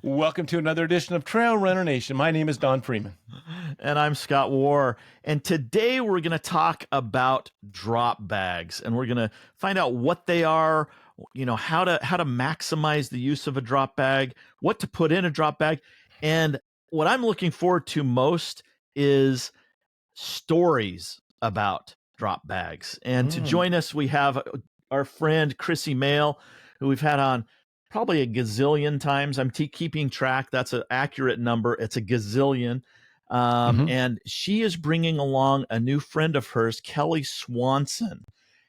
Welcome to another edition of Trail Runner Nation. My name is Don Freeman. And I'm Scott Warr. And today we're going to talk about drop bags. And we're going to find out what they are, how to maximize the use of a drop bag, what to put in a drop bag. And what I'm looking forward to most is stories about drop bags. And to join us, we have our friend Krissy Moehl, who we've had on probably a gazillion times. I'm keeping track. That's an accurate number. It's a gazillion. And she is bringing along a new friend of hers, Kelly Swanson.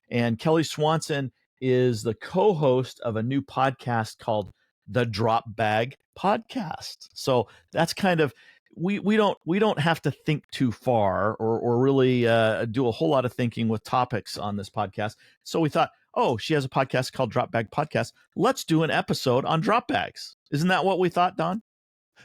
And Kelly Swanson is the co-host of a new podcast called The Drop Bag Podcast. So that's kind of, we don't have to think too far or really do a whole lot of thinking with topics on this podcast. So we thought, oh, she has a podcast called Drop Bag Podcast. Let's do an episode on drop bags. Isn't that what we thought, Don?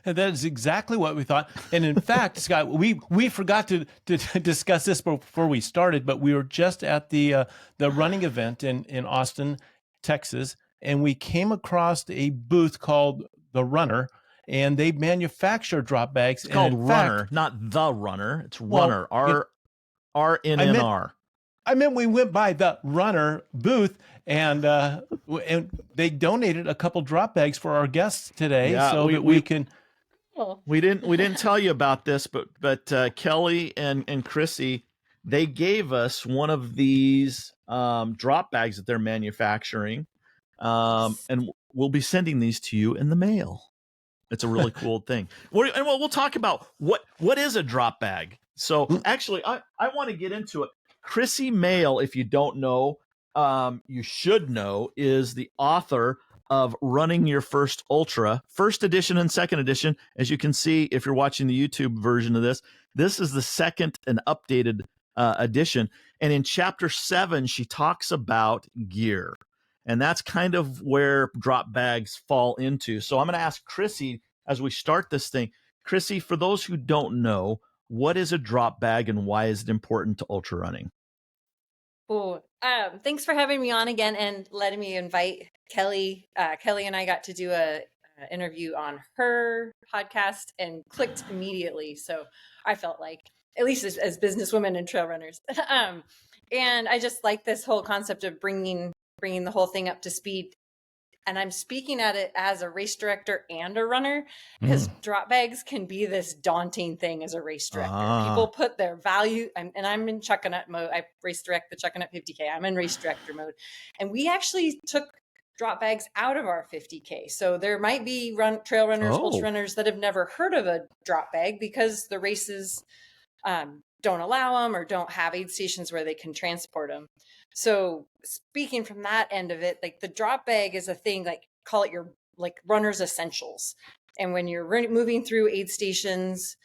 And that is exactly what we thought. And in fact, Scott, we forgot to discuss this before we started, but we were just at the running event in Austin, Texas, and we came across a booth called The Runner, and they manufacture drop bags. It's called Runner, not The Runner. It's Runner, R-N-N-R. I meant we went by the Runner booth, and they donated a couple drop bags for our guests today, so that we can. We didn't tell you about this, but Kelly and Krissy, they gave us one of these drop bags that they're manufacturing, and we'll be sending these to you in the mail. It's a really cool thing. And we'll talk about what is a drop bag. So actually, I want to get into it. Krissy Moehl, if you don't know, you should know, is the author of Running Your First Ultra, first edition and second edition. As you can see, if you're watching the YouTube version of this is the second and updated edition. And in chapter 7, she talks about gear. And that's kind of where drop bags fall into. So I'm going to ask Krissy as we start this thing. Krissy, for those who don't know, what is a drop bag and why is it important to ultra running? Oh, thanks for having me on again and letting me invite Kelly. Kelly and I got to do a interview on her podcast and clicked immediately. So I felt like, at least as businesswomen and trail runners, and I just like this whole concept of bringing the whole thing up to speed. And I'm speaking at it as a race director and a runner, because drop bags can be this daunting thing as a race director. People put their value, and I'm in chuckanut mode. I race direct the chuckanut 50K. I'm in race director mode. And we actually took drop bags out of our 50K. So there might be trail runners, ultra runners that have never heard of a drop bag because the races don't allow them or don't have aid stations where they can transport them. So speaking from that end of it, like the drop bag is a thing, like call it your like runner's essentials. And when you're moving through aid stations,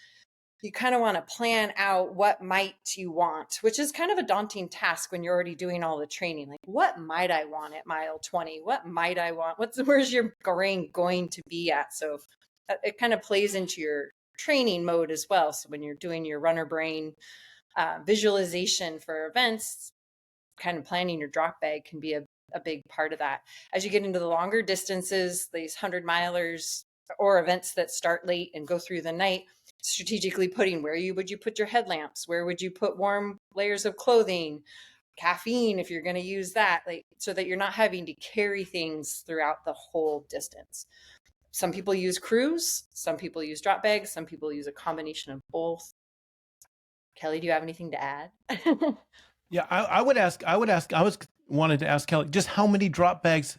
you kind of want to plan out what might you want, which is kind of a daunting task when you're already doing all the training. Like, what might I want at mile 20? What might I want? Where's your brain going to be at? So it kind of plays into your training mode as well. So when you're doing your runner brain visualization for events, kind of planning your drop bag can be a big part of that. As you get into the longer distances, these 100-milers or events that start late and go through the night, strategically putting would you put your headlamps? Where would you put warm layers of clothing? Caffeine, if you're going to use that, like so that you're not having to carry things throughout the whole distance. Some people use crews, some people use drop bags, some people use a combination of both. Kelly, do you have anything to add? Yeah, I wanted to ask Kelly, just how many drop bags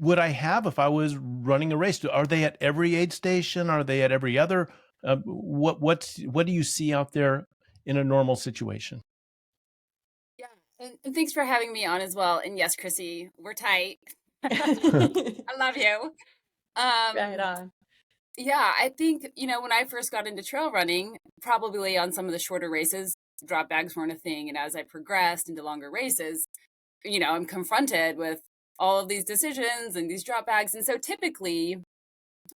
would I have if I was running a race? Are they at every aid station? Are they at every other? What do you see out there in a normal situation? Yeah, and thanks for having me on as well. And yes, Krissy, we're tight. I love you. Right on. Yeah, I think, when I first got into trail running, probably on some of the shorter races, drop bags weren't a thing. And as I progressed into longer races, I'm confronted with all of these decisions and these drop bags. And so typically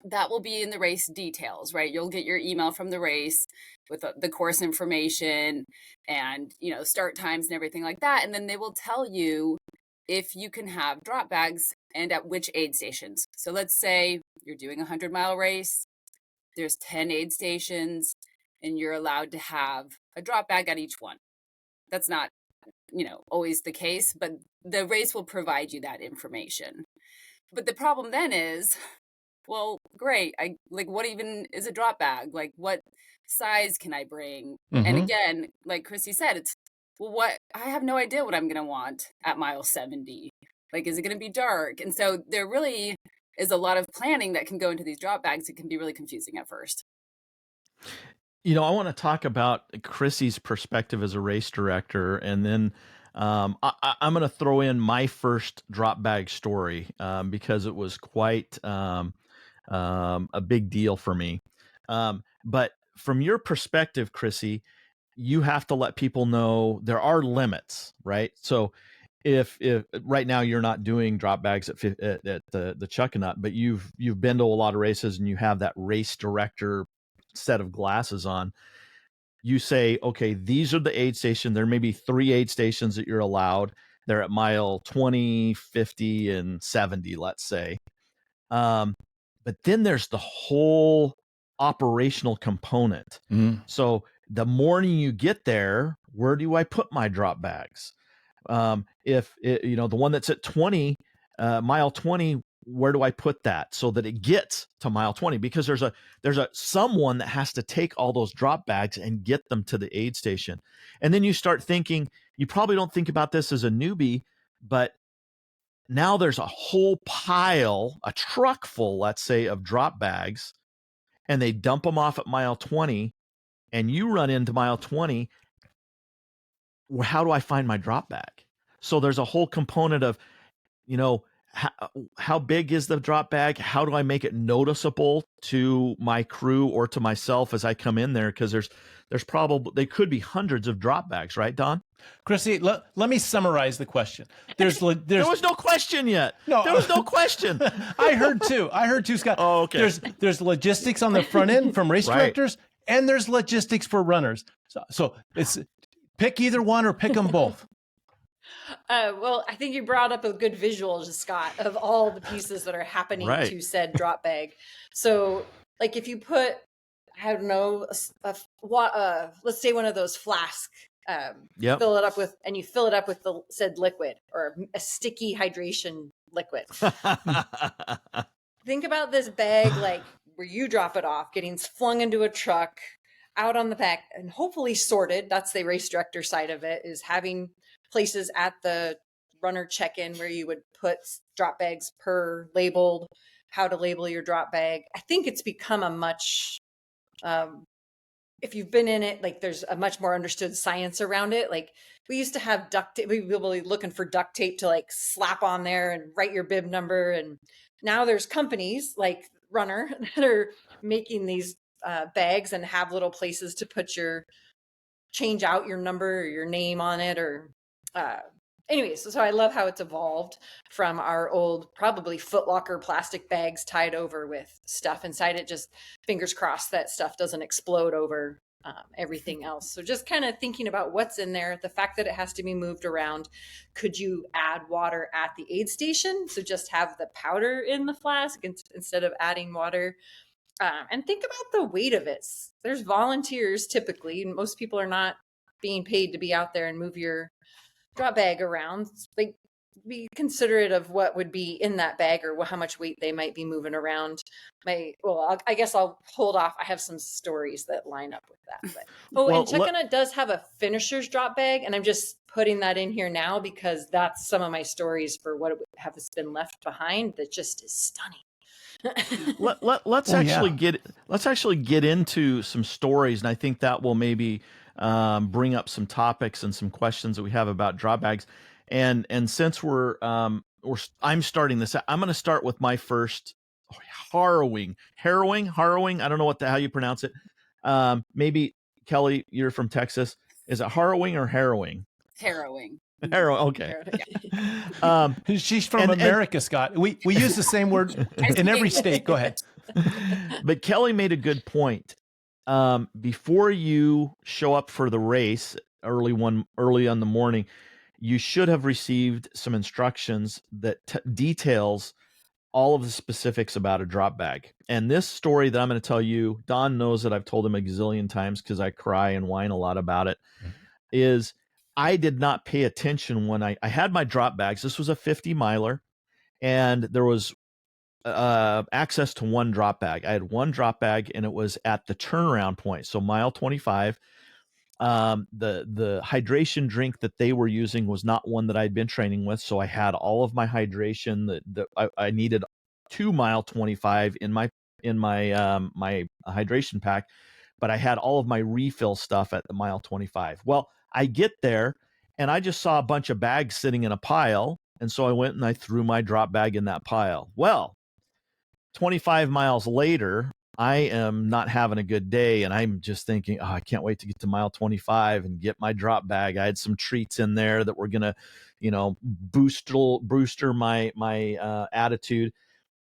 that will be in the race details, right? You'll get your email from the race with the course information and, start times and everything like that. And then they will tell you if you can have drop bags and at which aid stations. So let's say you're doing a 100-mile race, there's 10 aid stations, and you're allowed to have a drop bag at each one. That's not, always the case, but the race will provide you that information. But the problem then is, well, great. What even is a drop bag? Like, what size can I bring? And again, like Krissy said, it's, well, I have no idea what I'm going to want at mile 70. Like, is it going to be dark? And so there really is a lot of planning that can go into these drop bags. It can be really confusing at first. I want to talk about Krissy's perspective as a race director, and then I'm going to throw in my first drop bag story because it was quite a big deal for me. But from your perspective, Krissy, you have to let people know there are limits, right? So if right now you're not doing drop bags at the Chuckanut, but you've been to a lot of races and you have that race director set of glasses on, you say, okay, these are the aid stations. There may be 3 aid stations that you're allowed. They're at mile 20, 50, and 70, let's say. But then there's the whole operational component. So the morning you get there, where do I put my drop bags? If the one that's at 20, mile 20, where do I put that so that it gets to mile 20? Because there's a someone that has to take all those drop bags and get them to the aid station. And then you start thinking, you probably don't think about this as a newbie, but now there's a whole pile, a truck full, let's say, of drop bags, and they dump them off at mile 20, and you run into mile 20. Well, how do I find my drop bag? So there's a whole component of, how big is the drop bag? How do I make it noticeable to my crew or to myself as I come in there? Because there's probably, they could be hundreds of drop bags, right, Don? Krissy, let me summarize the question. There was no question yet. No, there was no question. I heard two, Scott. Oh, okay. There's logistics on the front end from race directors, and there's logistics for runners. So it's pick either one or pick them both. Well, I think you brought up a good visual, Scott, of all the pieces that are happening to said drop bag. So, like, if you put, I don't know, let's say one of those flasks, fill it up with, and you fill it up with the said liquid or a sticky hydration liquid. Think about this bag, like where you drop it off, getting flung into a truck, out on the back, and hopefully sorted. That's the race director side of it, is having places at the runner check-in where you would put drop bags per labeled, how to label your drop bag. I think it's become a much, if you've been in it, like there's a much more understood science around it. Like we used to have duct tape, we'd be looking for duct tape to like slap on there and write your bib number. And now there's companies like Runner that are making these bags and have little places to put change out your number or your name on it, or anyways, so I love how it's evolved from our old, probably Foot Locker plastic bags tied over with stuff inside it. Just fingers crossed that stuff doesn't explode over everything else. So just kind of thinking about what's in there, the fact that it has to be moved around. Could you add water at the aid station? So just have the powder in the flask instead of adding water. And think about the weight of it. There's volunteers typically, and most people are not being paid to be out there and move your drop bag around. Like, be considerate of what would be in that bag or how much weight they might be moving around. I guess I'll hold off. I have some stories that line up with that. But, and Chuckanut does have a finisher's drop bag, and I'm just putting that in here now because that's some of my stories for what has been left behind that just is stunning. Let's actually get into some stories, and I think that will maybe bring up some topics and some questions that we have about drop bags. And since I'm starting this, I'm going to start with my first harrowing. I don't know how you pronounce it. Maybe Kelly, you're from Texas. Is it harrowing or harrowing? Harrowing. Okay. She's from America, Scott. We use the same word in every state. Go ahead. But Kelly made a good point. Before you show up for the race early on the morning, you should have received some instructions that details all of the specifics about a drop bag. And this story that I'm going to tell you, Don knows that I've told him a gazillion times because I cry and whine a lot about it, is I did not pay attention when I had my drop bags. This was a 50 miler, and there was access to one drop bag. I had one drop bag, and it was at the turnaround point. So mile 25. The hydration drink that they were using was not one that I'd been training with, so I had all of my hydration that I needed to mile 25 in my my hydration pack, but I had all of my refill stuff at the mile 25. Well, I get there and I just saw a bunch of bags sitting in a pile, and so I went and I threw my drop bag in that pile. Well, 25 miles later, I am not having a good day, and I'm just thinking, oh, I can't wait to get to mile 25 and get my drop bag. I had some treats in there that were gonna, booster my attitude.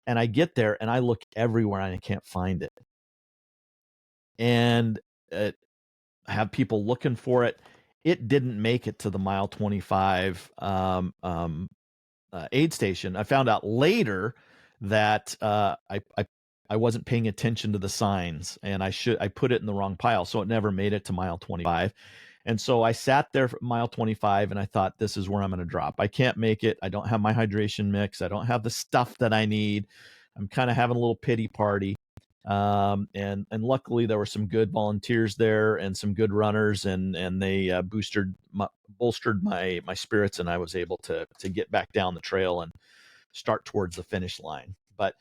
And I get there and I look everywhere and I can't find it. And I have people looking for it. It didn't make it to the mile 25 aid station. I found out later that I wasn't paying attention to the signs, and I put it in the wrong pile, so it never made it to mile 25. And so I sat there for mile 25 and I thought, this is where I'm going to drop. I can't make it. I don't have my hydration mix. I don't have the stuff that I need. I'm kind of having a little pity party. And luckily there were some good volunteers there and some good runners, and they bolstered my spirits, and I was able to get back down the trail and start towards the finish line. But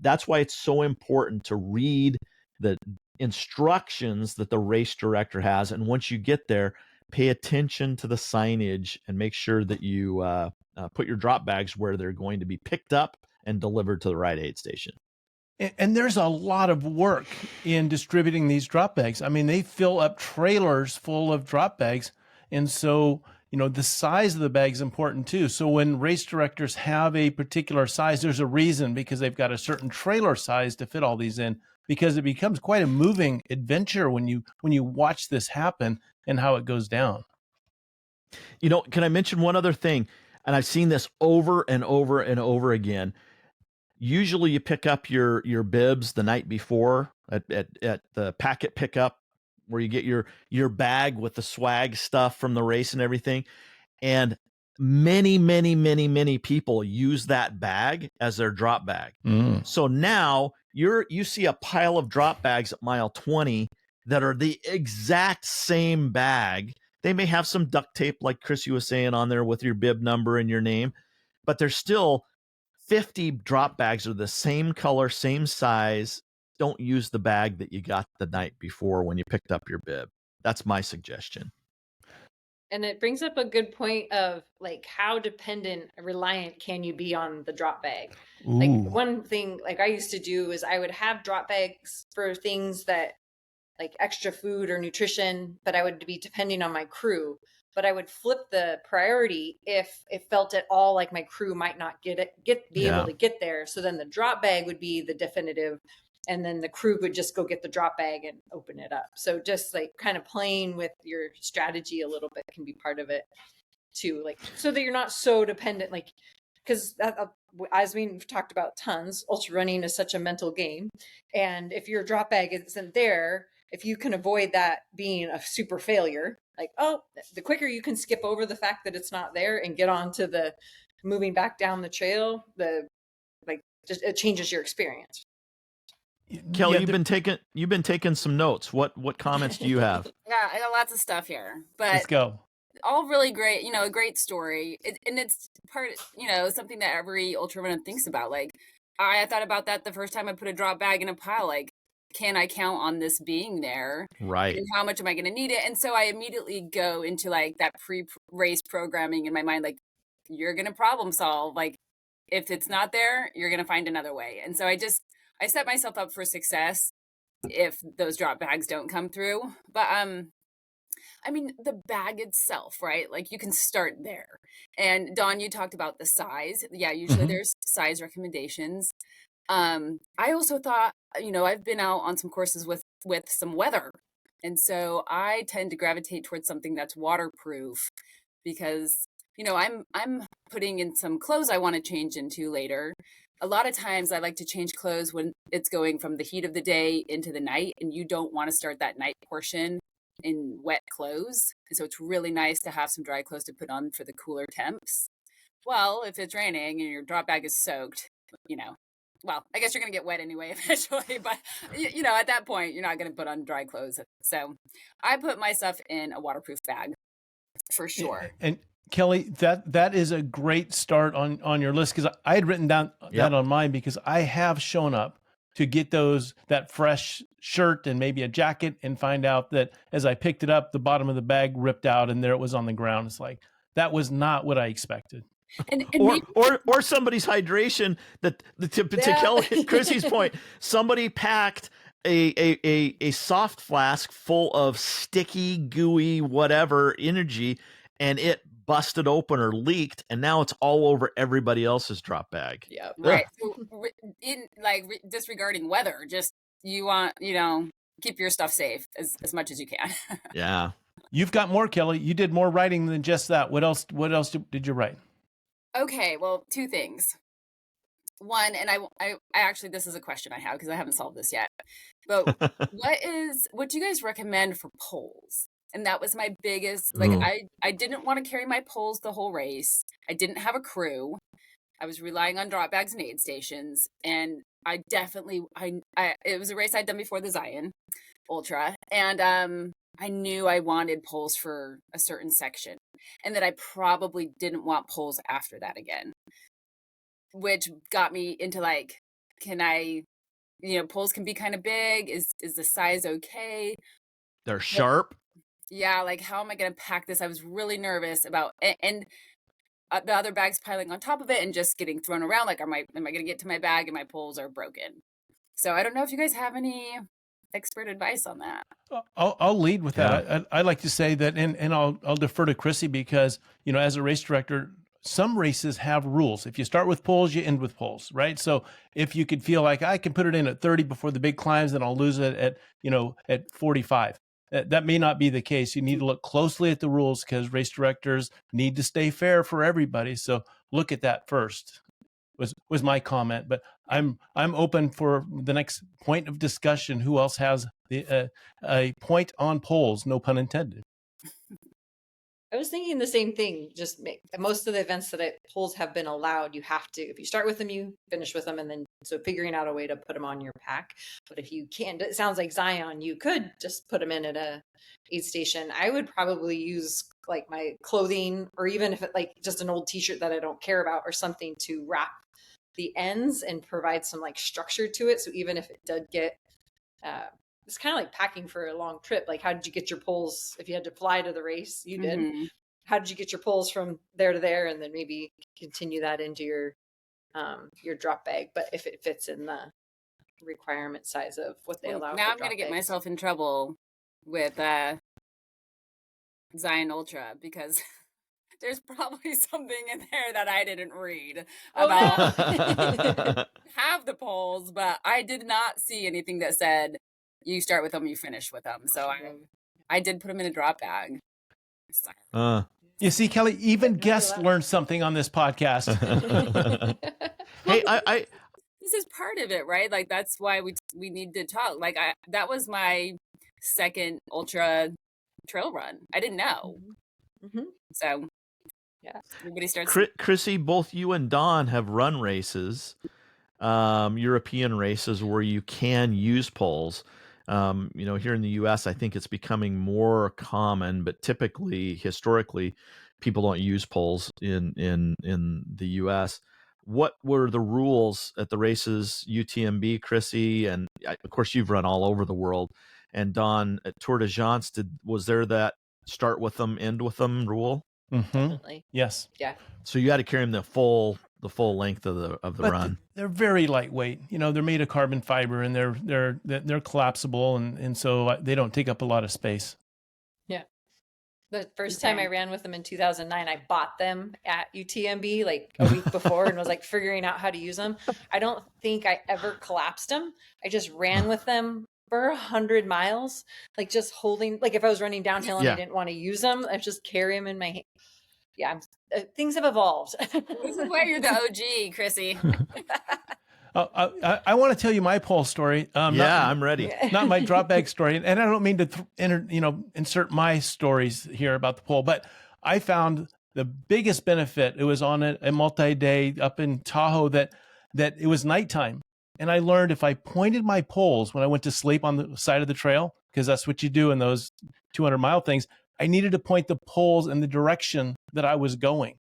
that's why it's so important to read the instructions that the race director has, and once you get there, pay attention to the signage and make sure that you put your drop bags where they're going to be picked up and delivered to the right aid station. And there's a lot of work in distributing these drop bags. I mean, they fill up trailers full of drop bags. And so, the size of the bag is important too. So when race directors have a particular size, there's a reason, because they've got a certain trailer size to fit all these in, because it becomes quite a moving adventure when you watch this happen and how it goes down. Can I mention one other thing? And I've seen this over and over and over again. Usually you pick up your bibs the night before at the packet pickup, where you get your bag with the swag stuff from the race and everything. And many people use that bag as their drop bag. So now you see a pile of drop bags at mile 20 that are the exact same bag. They may have some duct tape, like Krissy was saying, on there with your bib number and your name, but they're still 50 drop bags are the same color, same size. Don't use the bag that you got the night before when you picked up your bib. That's my suggestion. And it brings up a good point of how reliant can you be on the drop bag? Ooh. Like one thing I used to do is I would have drop bags for things that extra food or nutrition, but I would be depending on my crew. But I would flip the priority if it felt at all like my crew might not be able to get there. So then the drop bag would be the definitive, and then the crew would just go get the drop bag and open it up. So just kind of playing with your strategy a little bit can be part of it too, so that you're not so dependent, because as we've talked about tons, ultra running is such a mental game. And if your drop bag isn't there, if you can avoid that being a super failure, the quicker you can skip over the fact that it's not there and get on to the moving back down the trail, just it changes your experience. Kelly, you've been taking some notes. What comments do you have? Yeah, I got lots of stuff here, but Let's go. All really great, a great story. And it's part, something that every ultra runner thinks about. I thought about that the first time I put a drop bag in a pile. Can I count on this being there? Right. And how much am I going to need it? And so I immediately go into that pre-race programming in my mind. You're going to problem solve. If it's not there, you're going to find another way. And so I set myself up for success if those drop bags don't come through. But the bag itself, right? You can start there. And Dawn, you talked about the size. Yeah, usually there's size recommendations. I also thought, I've been out on some courses with some weather. And so I tend to gravitate towards something that's waterproof, because I'm putting in some clothes I want to change into later. A lot of times I like to change clothes when it's going from the heat of the day into the night, and you don't want to start that night portion in wet clothes. And so it's really nice to have some dry clothes to put on for the cooler temps. Well, if it's raining and your drop bag is soaked, well, I guess you're going to get wet anyway eventually, but at that point, you're not going to put on dry clothes. So I put my stuff in a waterproof bag for sure. And Kelly, that is a great start on your list, because I had written down that on mine, because I have shown up to get that fresh shirt and maybe a jacket and find out that as I picked it up, the bottom of the bag ripped out and there it was on the ground. It's like, that was not what I expected. And or somebody's hydration to Krissy's point, somebody packed a soft flask full of sticky, gooey, whatever energy, and it busted open or leaked, and now it's all over everybody else's drop bag. Yeah. Right. So disregarding weather, just you want, keep your stuff safe as much as you can. Yeah. You've got more, Kelly. You did more writing than just that. What else did you write? Okay, well, two things. One, and I actually, this is a question I have because I haven't solved this yet. But what do you guys recommend for poles? And that was my biggest, I didn't want to carry my poles the whole race. I didn't have a crew. I was relying on drop bags and aid stations. And I definitely, it was a race I'd done before the Zion Ultra. And I knew I wanted poles for a certain section, and that I probably didn't want poles after that again, which got me into poles can be kind of big. Is the size okay? They're sharp. Yeah, how am I going to pack this? I was really nervous about and the other bags piling on top of it and just getting thrown around. Am I going to get to my bag and my poles are broken? So I don't know if you guys have any expert advice on that. I'll lead with that. I like to say that, and I'll defer to Krissy, because as a race director, some races have rules. If you start with poles, you end with poles, right? So if you could feel like I can put it in at 30 before the big climbs, then I'll lose it at 45. That may not be the case. You need to look closely at the rules, because race directors need to stay fair for everybody. So look at that first. Was my comment, but I'm open for the next point of discussion. Who else has a point on poles? No pun intended. I was thinking the same thing. Just most of the events that poles have been allowed, you have to, if you start with them, you finish with them, and then so figuring out a way to put them on your pack. But if you can't, it sounds like Zion, you could just put them in at a aid station. I would probably use my clothing, or even if it just an old t-shirt that I don't care about, or something to wrap the ends and provide some structure to it. So even if it did get, it's kind of like packing for a long trip. How did you get your poles? If you had to fly to the race, you did. Mm-hmm. How did you get your poles from there to there, and then maybe continue that into your drop bag? But if it fits in the requirement size of what they allow. Now I'm going to get myself in trouble with Zion Ultra, because there's probably something in there that I didn't read about have the poles, but I did not see anything that said you start with them, you finish with them. So I did put them in a drop bag. You see, Kelly, even guests learned something on this podcast. Hey, I this is part of it, right? That's why we need to talk. That was my second ultra trail run. I didn't know. Mm-hmm. So yeah, everybody starts. Krissy, both you and Dawn have run races, European races where you can use poles. Here in the U.S., I think it's becoming more common, but typically, historically, people don't use poles in the U.S. What were the rules at the races, UTMB, Krissy, and of course you've run all over the world, and Dawn at Tour de France? Was there that start with them, end with them rule? Mm-hmm. Definitely. Yes. Yeah. So you had to carry them the full length of the run. They're very lightweight. They're made of carbon fiber, and they're collapsible, and so they don't take up a lot of space. Yeah. The first time I ran with them in 2009, I bought them at UTMB a week before and was figuring out how to use them. I don't think I ever collapsed them. I just ran with them for 100 miles, just holding, if I was running downhill and I didn't want to use them, I just carry them in my hand. things have evolved. This is why you're the OG, Krissy. I want to tell you my pole story. I'm ready. Not my drop bag story, and I don't mean to insert my stories here about the pole, but I found the biggest benefit. It was on a multi-day up in Tahoe that it was nighttime, and I learned if I pointed my poles when I went to sleep on the side of the trail, because that's what you do in those 200-mile things, I needed to point the poles in the direction that I was going,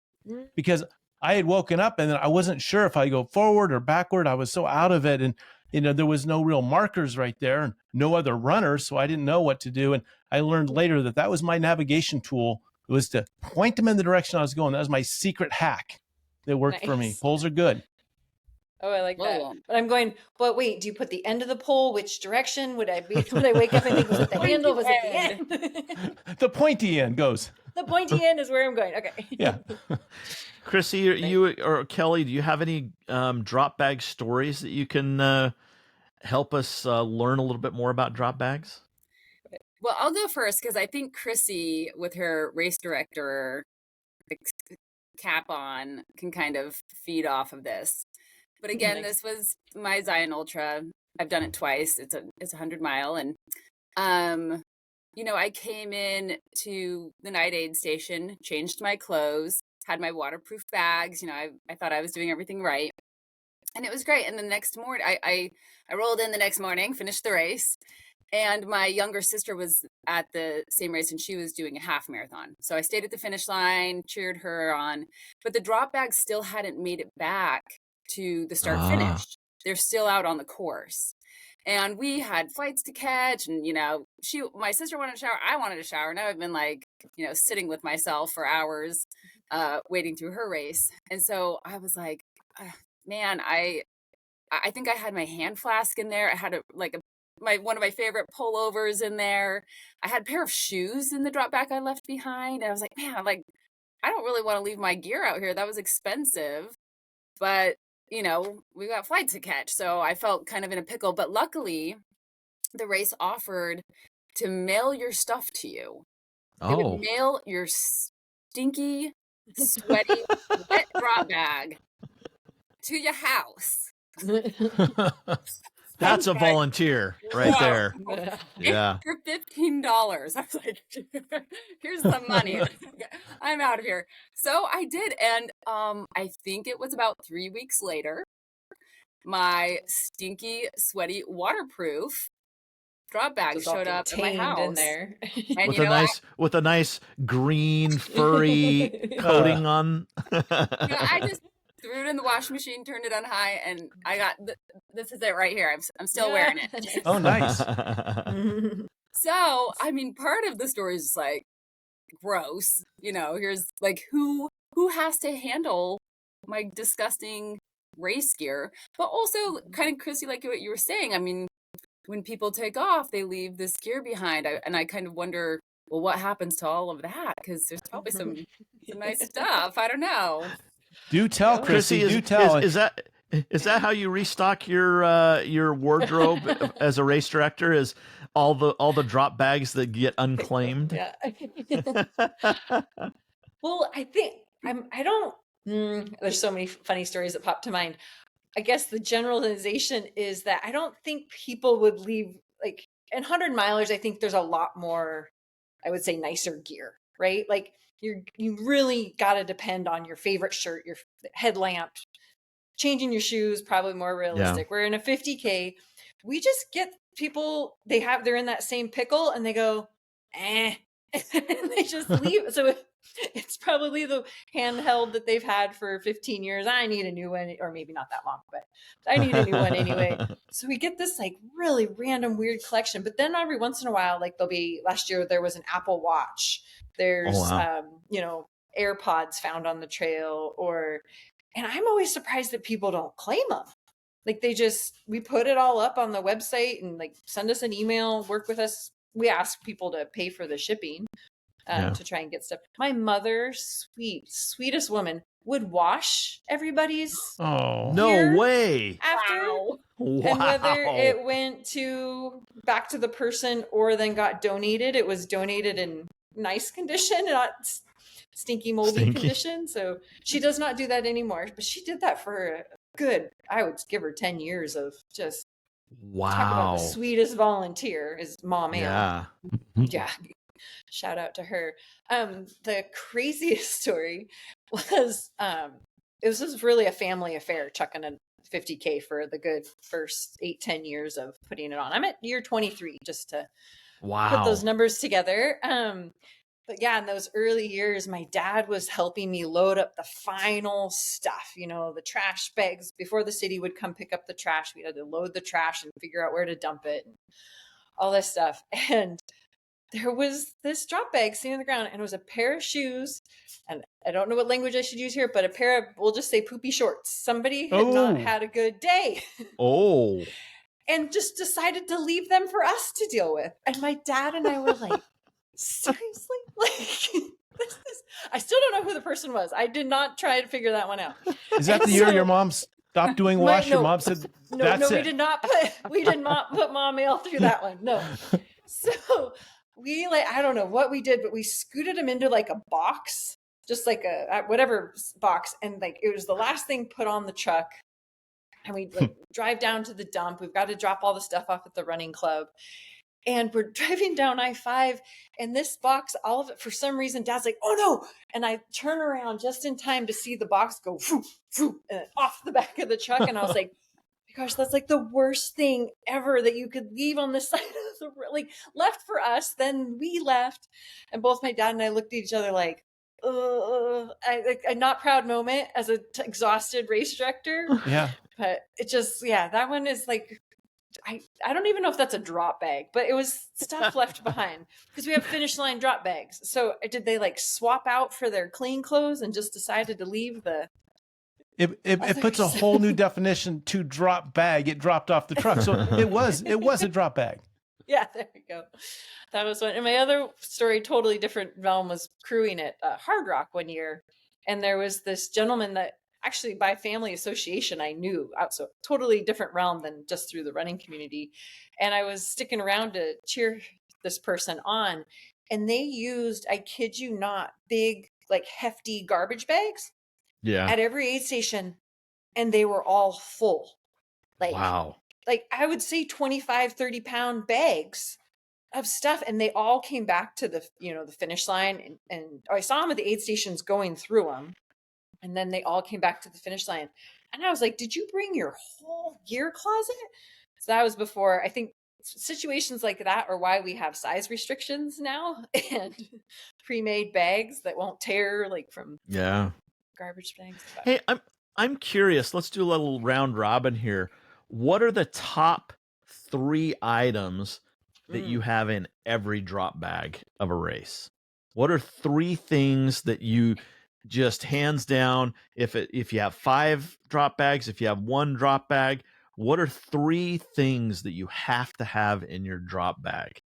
because I had woken up and then I wasn't sure if I go forward or backward. I was so out of it, and there was no real markers right there and no other runners, so I didn't know what to do. And I learned later that was my navigation tool. It was to point them in the direction I was going. That was my secret hack that worked for me. Poles are good. Oh, I like that. Whoa. But I'm going, but wait, do you put the end of the pole? Which direction would I wake up and think, was it the handle? Was it the end? The pointy end goes. The pointy end is where I'm going. Okay. Yeah. Krissy, you or Kelly, do you have any drop bag stories that you can help us learn a little bit more about drop bags? Well, I'll go first because I think Krissy, with her race director cap on, can kind of feed off of this. But again, this was my Zion Ultra. I've done it twice. It's a 100-mile, and I came in to the night aid station, changed my clothes, had my waterproof bags. I thought I was doing everything right, and it was great. And the next morning, I rolled in the next morning, finished the race, and my younger sister was at the same race, and she was doing a half marathon. So I stayed at the finish line, cheered her on, but the drop bags still hadn't made it back to the start finish. They're still out on the course. And we had flights to catch, and my sister wanted to shower, I wanted to shower. Now I've been sitting with myself for hours waiting through her race. And so I was like, man, I think I had my hand flask in there. I had one of my favorite pullovers in there. I had a pair of shoes in the drop bag I left behind. And I was like, man, I don't really want to leave my gear out here. That was expensive, but we got flights to catch. So I felt kind of in a pickle, but luckily the race offered to mail your stuff to you. They would mail your stinky, sweaty, wet drop bag to your house. That's a volunteer right there. Yeah. For $15. I was like, here's some money. I'm out of here. So I did. And I think it was about 3 weeks later, my stinky, sweaty, waterproof drop bag showed up at my house. In there. And with a nice green furry coating on. I just threw it in the washing machine, turned it on high, and I got this is it right here. I'm still wearing it. Oh, nice. So, part of the story is gross. Here's who has to handle my disgusting race gear, but also kind of Krissy, like what you were saying. When people take off, they leave this gear behind, and I kind of wonder, well, what happens to all of that? Because there's probably some nice stuff. I don't know. Do tell, Krissy. Do tell. Is that how you restock your wardrobe as a race director? Is all the drop bags that get unclaimed? Yeah. Well, I think there's so many funny stories that pop to mind. I guess the generalization is that I don't think people would leave in 100-milers. I think there's a lot more, I would say, nicer gear, right? You really got to depend on your favorite shirt, your headlamp, changing your shoes, probably more realistic. We're in a 50K. We just get people, they're in that same pickle and they go, and they just leave. So it's probably the handheld that they've had for 15 years. I need a new one, or maybe not that long, but I need a new one anyway. So we get this really random weird collection. But then every once in a while, last year there was an Apple Watch. There's, AirPods found on the trail, and I'm always surprised that people don't claim them. We put it all up on the website and send us an email, work with us. We ask people to pay for the shipping to try and get stuff. My mother, sweetest woman, would wash everybody's. Oh, no way. After. Wow. And whether it went back to the person or then got donated, it was donated in nice condition, not stinky, moldy condition. So she does not do that anymore. But she did that for a good, I would give her 10 years of just talk about the sweetest volunteer is Mom Moehl. Yeah. Shout out to her. The craziest story was it was just really a family affair, chucking a 50K for the good first 8-10 years of putting it on. I'm at year 23 just to put those numbers together. But yeah, in those early years, my dad was helping me load up the final stuff, the trash bags. Before the city would come pick up the trash, we had to load the trash and figure out where to dump it and all this stuff. And there was this drop bag sitting on the ground, and it was a pair of shoes. And I don't know what language I should use here, but a pair of, we'll just say, poopy shorts. Somebody had not had a good day. And just decided to leave them for us to deal with. And my dad and I were like, seriously? I still don't know who the person was. I did not try to figure that one out. Is that the year your mom stopped doing wash? Your mom said, "That's it." We did not put Mom Moehl through that one. No. So we I don't know what we did, but we scooted him into like a box, just like a whatever box, and it was the last thing put on the truck. And we drive down to the dump. We've got to drop all the stuff off at the running club. And we're driving down I-5, and this box, all of it, for some reason, Dad's like, "Oh no." And I turn around just in time to see the box go whoop, whoop, off the back of the truck. And I was like, gosh, that's like the worst thing ever that you could leave on the side of the road. Left for us, then we left. And both my dad and I looked at each other like, a not proud moment as a exhausted race director. Yeah. But it just, that one is I don't even know if that's a drop bag, but it was stuff left behind because we have finish line drop bags. So did they swap out for their clean clothes and just decided to leave the... It puts a whole new definition to drop bag. It dropped off the truck. So it was a drop bag. Yeah, there we go. That was one. And my other story, totally different realm, was crewing at Hard Rock one year. And there was this gentleman that actually by family association I knew, so totally different realm than just through the running community. And I was sticking around to cheer this person on. And they used, I kid you not, big, hefty garbage bags at every aid station. And they were all full. Wow. I would say 25, 30 pound bags of stuff. And they all came back to the, the finish line. And I saw them at the aid stations going through them. And then they all came back to the finish line. And I was like, did you bring your whole gear closet? So that was before, I think situations like that are why we have size restrictions now and pre-made bags that won't tear from garbage bags. Hey, I'm curious. Let's do a little round robin here. What are the top 3 items that you have in every drop bag of a race? What are 3 things that you just hands down, if you have 5 drop bags, if you have 1 drop bag, what are 3 things that you have to have in your drop bag?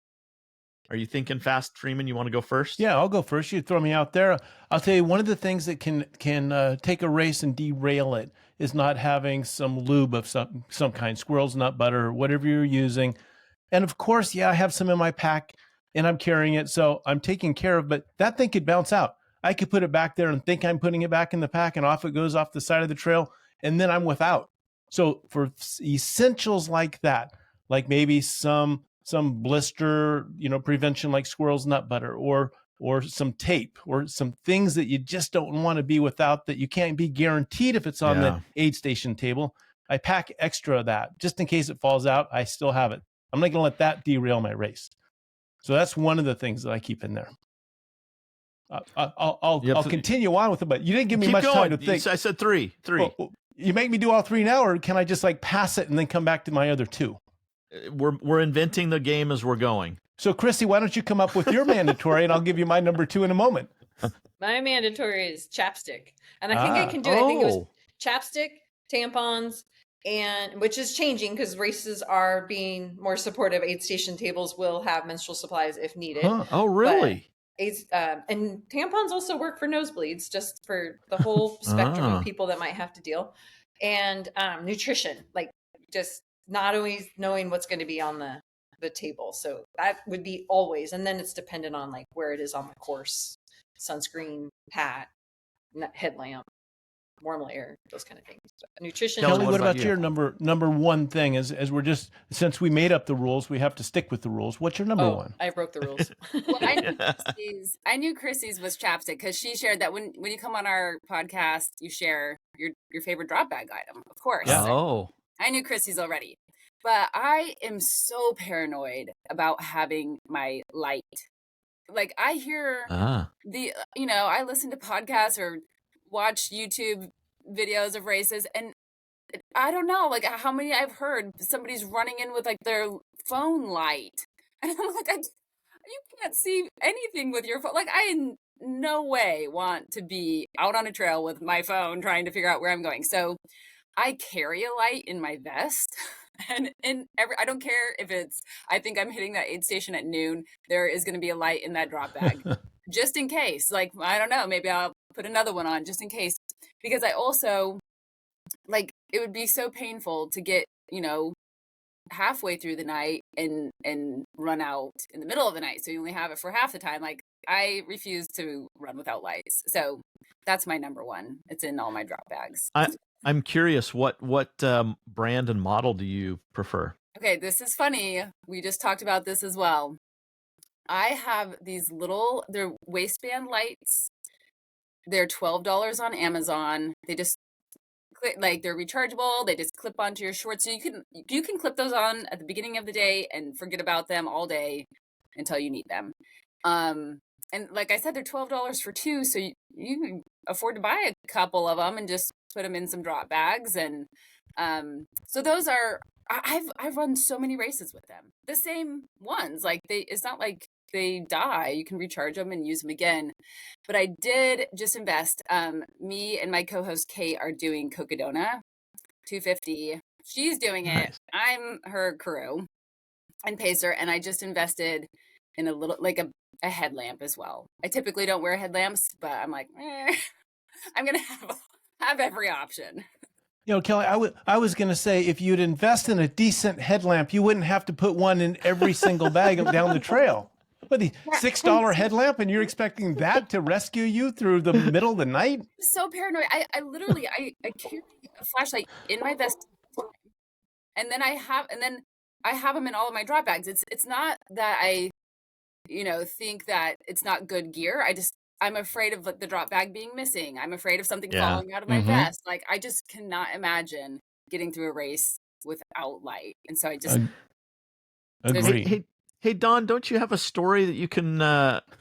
Are you thinking fast, Freeman? You want to go first? Yeah, I'll go first. You throw me out there. I'll tell you, one of the things that can take a race and derail it is not having some lube of some kind, squirrel's nut butter, whatever you're using. And of course, I have some in my pack and I'm carrying it, so I'm taking care of, but that thing could bounce out. I could put it back there and think I'm putting it back in the pack, and off it goes off the side of the trail, and then I'm without. So for essentials like that, like maybe some blister, prevention, like squirrel's nut butter, or some tape, or some things that you just don't want to be without, that you can't be guaranteed if it's on the aid station table. I pack extra of that just in case it falls out. I still have it. I'm not going to let that derail my race. So that's one of the things that I keep in there. I'll continue on with it, but you didn't give me much time to think. I said 3. Well, you make me do all 3 now, or can I just pass it and then come back to my other 2? We're inventing the game as we're going. So, Krissy, why don't you come up with your mandatory, and I'll give you my number 2 in a moment. My mandatory is chapstick, and I think I can do it. I think it was chapstick, tampons, and which is changing because races are being more supportive. Aid station tables will have menstrual supplies if needed. Huh. Oh, really? And tampons also work for nosebleeds, just for the whole spectrum of people that might have to deal. And nutrition, just not always knowing what's going to be on the the table. So that would be always, and then it's dependent on like where it is on the course, sunscreen, hat, headlamp, warm layer, those kind of things. But nutrition. Kelly, what about you? your number one thing? As we're just, since we made up the rules, we have to stick with the rules. What's your number one? I broke the rules. Well, I knew Krissy's was chapstick because she shared that when you come on our podcast, you share your favorite drop bag item, of course. Yeah. Oh. I knew Krissy's already, but I am so paranoid about having my light. Like I hear I listen to podcasts or watch YouTube videos of races, and I don't know, like how many I've heard somebody's running in with like their phone light, and I'm like, you can't see anything with your phone. Like I in no way want to be out on a trail with my phone trying to figure out where I'm going. So I carry a light in my vest. And I don't care if I think I'm hitting that aid station at noon, there is going to be a light in that drop bag just in case. Like, I don't know, maybe I'll put another one on just in case. Because I also, like, it would be so painful to get, halfway through the night and run out in the middle of the night. So you only have it for half the time. Like, I refuse to run without lights. So that's my number one. It's in all my drop bags. I'm curious, what brand and model do you prefer? Okay, this is funny. We just talked about this as well. I have these they're waistband lights. They're $12 on Amazon. They just they're rechargeable. They just clip onto your shorts. So you can clip those on at the beginning of the day and forget about them all day until you need them. And like I said, they're $12 for two, so you can afford to buy a couple of them and just put them in some drop bags. And so those are, I've run so many races with them, the same ones. Like it's not like they die. You can recharge them and use them again. But I did just invest. Me and my co-host Kate are doing Cocodona 250. She's doing it. Nice. I'm her crew and pacer, and I just invested in a little a headlamp as well. I typically don't wear headlamps, but I'm like, I'm gonna have every option. Kelly, I was going to say, if you'd invest in a decent headlamp, you wouldn't have to put one in every single bag down the trail. But the $6 headlamp, and you're expecting that to rescue you through the middle of the night? I'm so paranoid. I literally carry a flashlight in my vest, and then I have them in all of my drop bags. It's not that I think that it's not good gear. I'm afraid of the drop bag being missing. I'm afraid of something falling out of my vest. Like I just cannot imagine getting through a race without light. And so I just agree. Hey, Dawn, don't you have a story that you can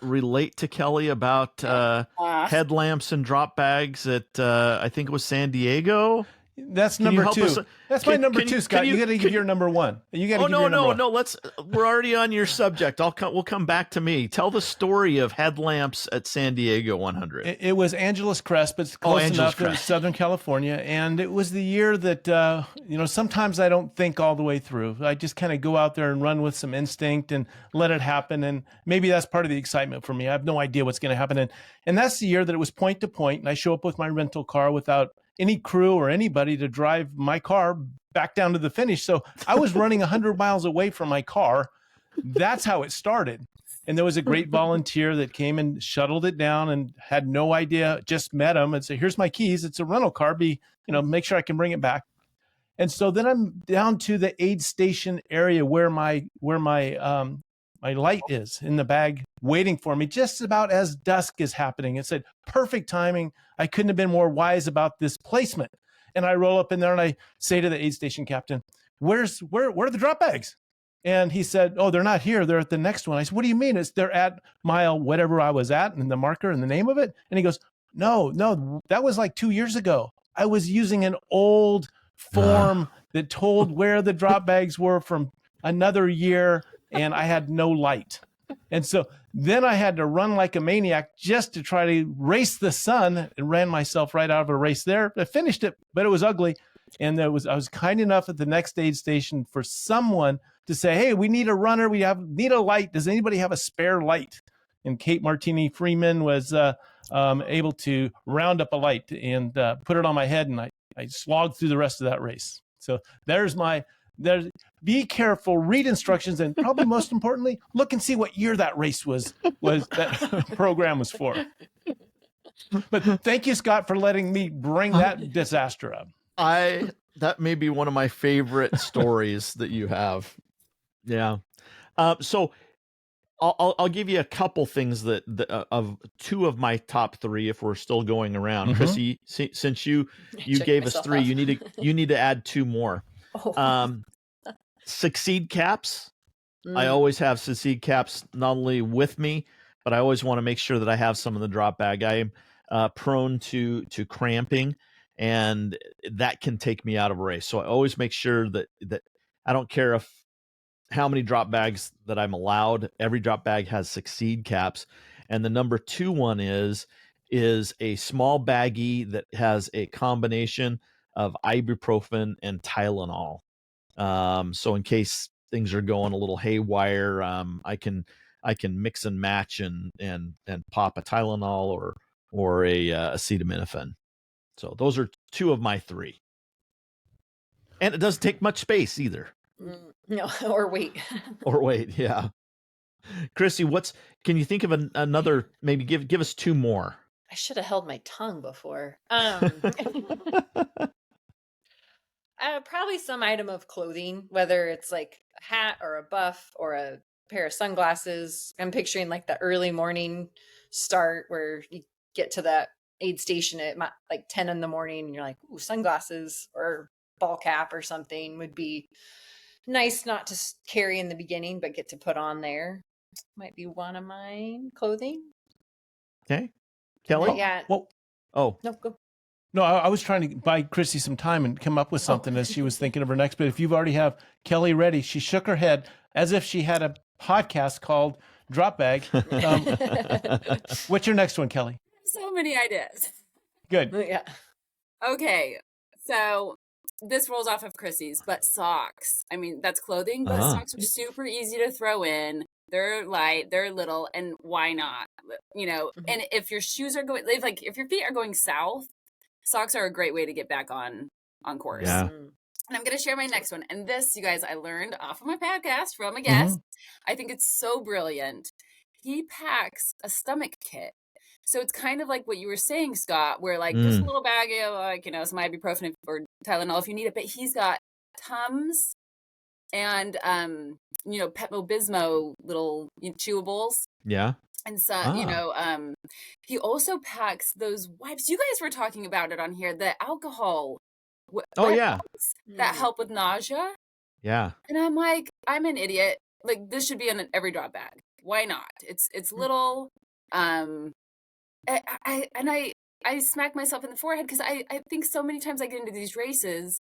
relate to Kelly about headlamps and drop bags at I think it was San Diego? That's number two. That's my number two, Scott. You got to give your number one. You got to give your number one. No. We're already on your subject. We'll come back to me. Tell the story of headlamps at San Diego 100. It was Angeles Crest, but it's close enough to Southern California. And it was the year that, sometimes I don't think all the way through. I just kind of go out there and run with some instinct and let it happen. And maybe that's part of the excitement for me. I have no idea what's going to happen. And that's the year that it was point to point. And I show up with my rental car without any crew or anybody to drive my car back down to the finish. So I was running 100 miles away from my car. That's how it started. And there was a great volunteer that came and shuttled it down and had no idea, just met him and said, here's my keys. It's a rental car. Make sure I can bring it back. And so then I'm down to the aid station area where my light is in the bag waiting for me just about as dusk is happening. It said perfect timing. I couldn't have been more wise about this placement. And I roll up in there and I say to the aid station captain, where are the drop bags? And he said, oh, they're not here. They're at the next one. I said, what do you mean? They're at mile whatever I was at and the marker and the name of it. And he goes, no, that was like 2 years ago. I was using an old form that told where the drop bags were from another year. And I had no light. And so then I had to run like a maniac just to try to race the sun, and ran myself right out of a race there. I finished it, but it was ugly. And I was kind enough at the next aid station for someone to say, hey, we need a runner. We need a light. Does anybody have a spare light? And Kate Martini Freeman was able to round up a light and put it on my head. And I slogged through the rest of that race. So there's my be careful, read instructions, and probably most importantly, look and see what year that race was that program was for. But thank you, Scott, for letting me bring that disaster up. That may be one of my favorite stories that you have. Yeah. So I'll give you a couple things that of two of my top three if we're still going around. Krissy, since you gave us three, you need to add two more. Succeed caps. I always have succeed caps not only with me, but I always want to make sure that I have some in the drop bag. I am prone to cramping, and that can take me out of a race. So I always make sure that I don't care how many drop bags that I'm allowed. Every drop bag has succeed caps. And the number two one is a small baggie that has a combination of ibuprofen and Tylenol. So in case things are going a little haywire, I can mix and match and pop a Tylenol or a acetaminophen. So those are two of my three. And it doesn't take much space either. No, or wait. Or wait, yeah. Krissy, can you think of another, maybe give us two more? I should have held my tongue before. Probably some item of clothing, whether it's like a hat or a buff or a pair of sunglasses. I'm picturing like the early morning start where you get to that aid station at like 10 in the morning and you're like, ooh, sunglasses or ball cap or something would be nice not to carry in the beginning, but get to put on there. Might be one of mine. Clothing. Okay. Kelly? Yeah. Well, oh. No, go. No, I was trying to buy Krissy some time and come up with something as she was thinking of her next. But if you've already have Kelly ready, she shook her head as if she had a podcast called Drop Bag. What's your next one, Kelly? So many ideas. Good. Yeah. Okay. So this rolls off of Krissy's, but socks. I mean, that's clothing, but socks are super easy to throw in. They're light, they're little, and why not? You know, and if your shoes are going, if your feet are going south, socks are a great way to get back on course. Yeah. And I'm going to share my next one. And this, you guys, I learned off of my podcast from a guest. I think it's so brilliant. He packs a stomach kit. So it's kind of like what you were saying, Scott, where like just a little bag of like, some ibuprofen or Tylenol if you need it. But he's got Tums and, Pepto-Bismol little chewables. Yeah. And so, he also packs those wipes. You guys were talking about it on here, the alcohol. Yeah. That help with nausea. Yeah. And I'm like, I'm an idiot. Like this should be in every drop bag. Why not? It's little. I smack myself in the forehead because I think so many times I get into these races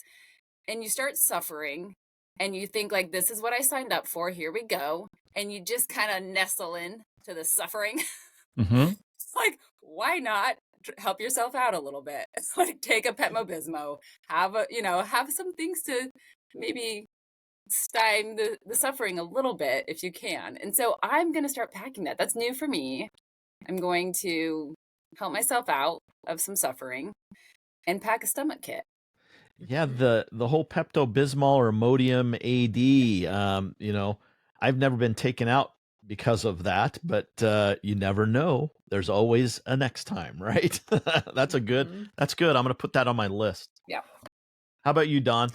and you start suffering and you think like, this is what I signed up for. Here we go. And you just kind of nestle in to the suffering. It's like, why not help yourself out a little bit? It's like take a Pepto-Bismol, have some things to maybe stymie the suffering a little bit if you can. And so I'm going to start packing that. That's new for me. I'm going to help myself out of some suffering and pack a stomach kit. Yeah, the whole Pepto-Bismol or Imodium AD, I've never been taken out because of that, but you never know. There's always a next time, right? That's good. I'm going to put that on my list. Yeah. How about you, Don?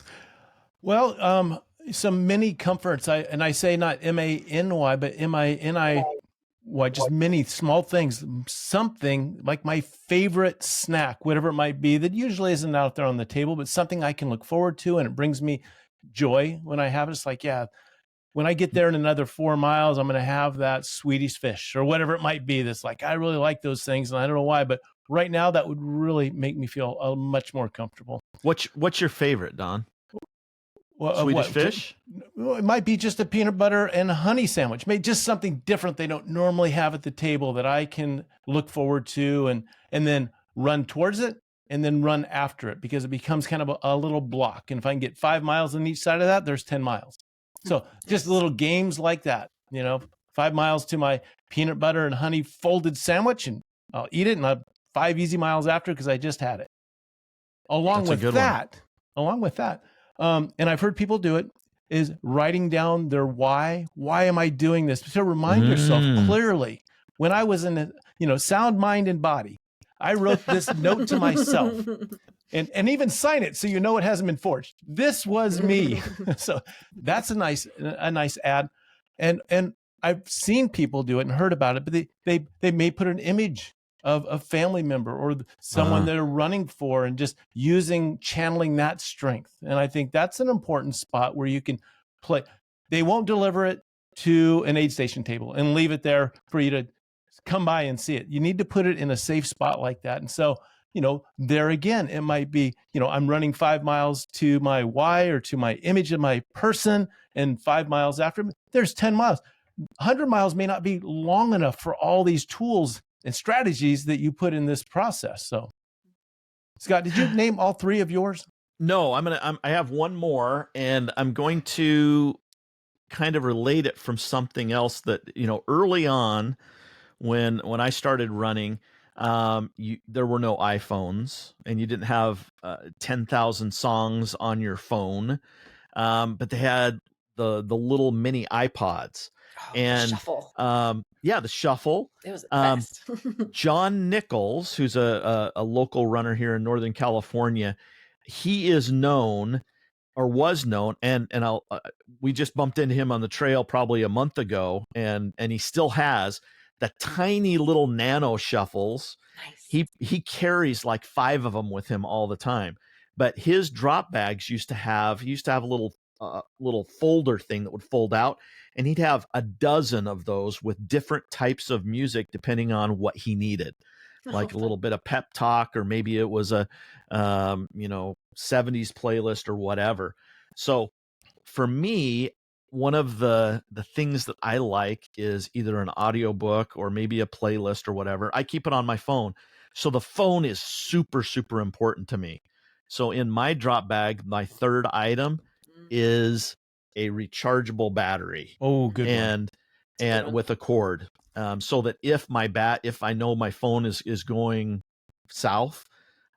Well, some mini comforts. I say not M-A-N-Y, but M-I-N-I-Y, just many small things. Something like my favorite snack, whatever it might be, that usually isn't out there on the table, but something I can look forward to, and it brings me joy when I have it. It's like, yeah, when I get there in another 4 miles, I'm going to have that Swedish fish or whatever it might be. That's like, I really like those things, and I don't know why, but right now that would really make me feel much more comfortable. What's your favorite, Don? Swedish fish? It might be just a peanut butter and honey sandwich. Maybe just something different they don't normally have at the table that I can look forward to and then run towards it and then run after it, because it becomes kind of a little block. And if I can get 5 miles on each side of that, there's 10 miles. So just little games like that, 5 miles to my peanut butter and honey folded sandwich, and I'll eat it, and I'll 5 easy miles after because I just had it. Along with that, and I've heard people do it, is writing down their why. Why am I doing this? To remind yourself clearly. When I was in a, sound mind and body, I wrote this note to myself and even sign it so you know it hasn't been forged. This was me. So that's a nice ad. And I've seen people do it and heard about it, but they may put an image of a family member or someone they're running for and just channeling that strength. And I think that's an important spot where you can play. They won't deliver it to an aid station table and leave it there for you to come by and see it. You need to put it in a safe spot like that. And so, there again, it might be, I'm running 5 miles to my why or to my image of my person, and 5 miles after, there's 10 miles. 100 miles may not be long enough for all these tools and strategies that you put in this process. So, Scott, did you name all 3 of yours? No, I have one more, and I'm going to kind of relate it from something else that, early on when I started running, there were no iPhones and you didn't have 10,000 songs on your phone. But they had the little mini iPods. And the shuffle. The shuffle. It was the best. John Nichols, who's a local runner here in Northern California, he is known or was known, and we just bumped into him on the trail probably a month ago, and he still has the tiny little nano shuffles. Nice. He carries like 5 of them with him all the time. But his drop bags used to have a little folder thing that would fold out, and he'd have a dozen of those with different types of music depending on what he needed, like a little bit of pep talk, or maybe it was a 70s playlist or whatever. So for me, one of the things that I like is either an audiobook or maybe a playlist or whatever. I keep it on my phone. So the phone is super, super important to me. So in my drop bag, my 3rd item is a rechargeable battery. Oh, good one. And with a cord. So that if I know my phone is going south,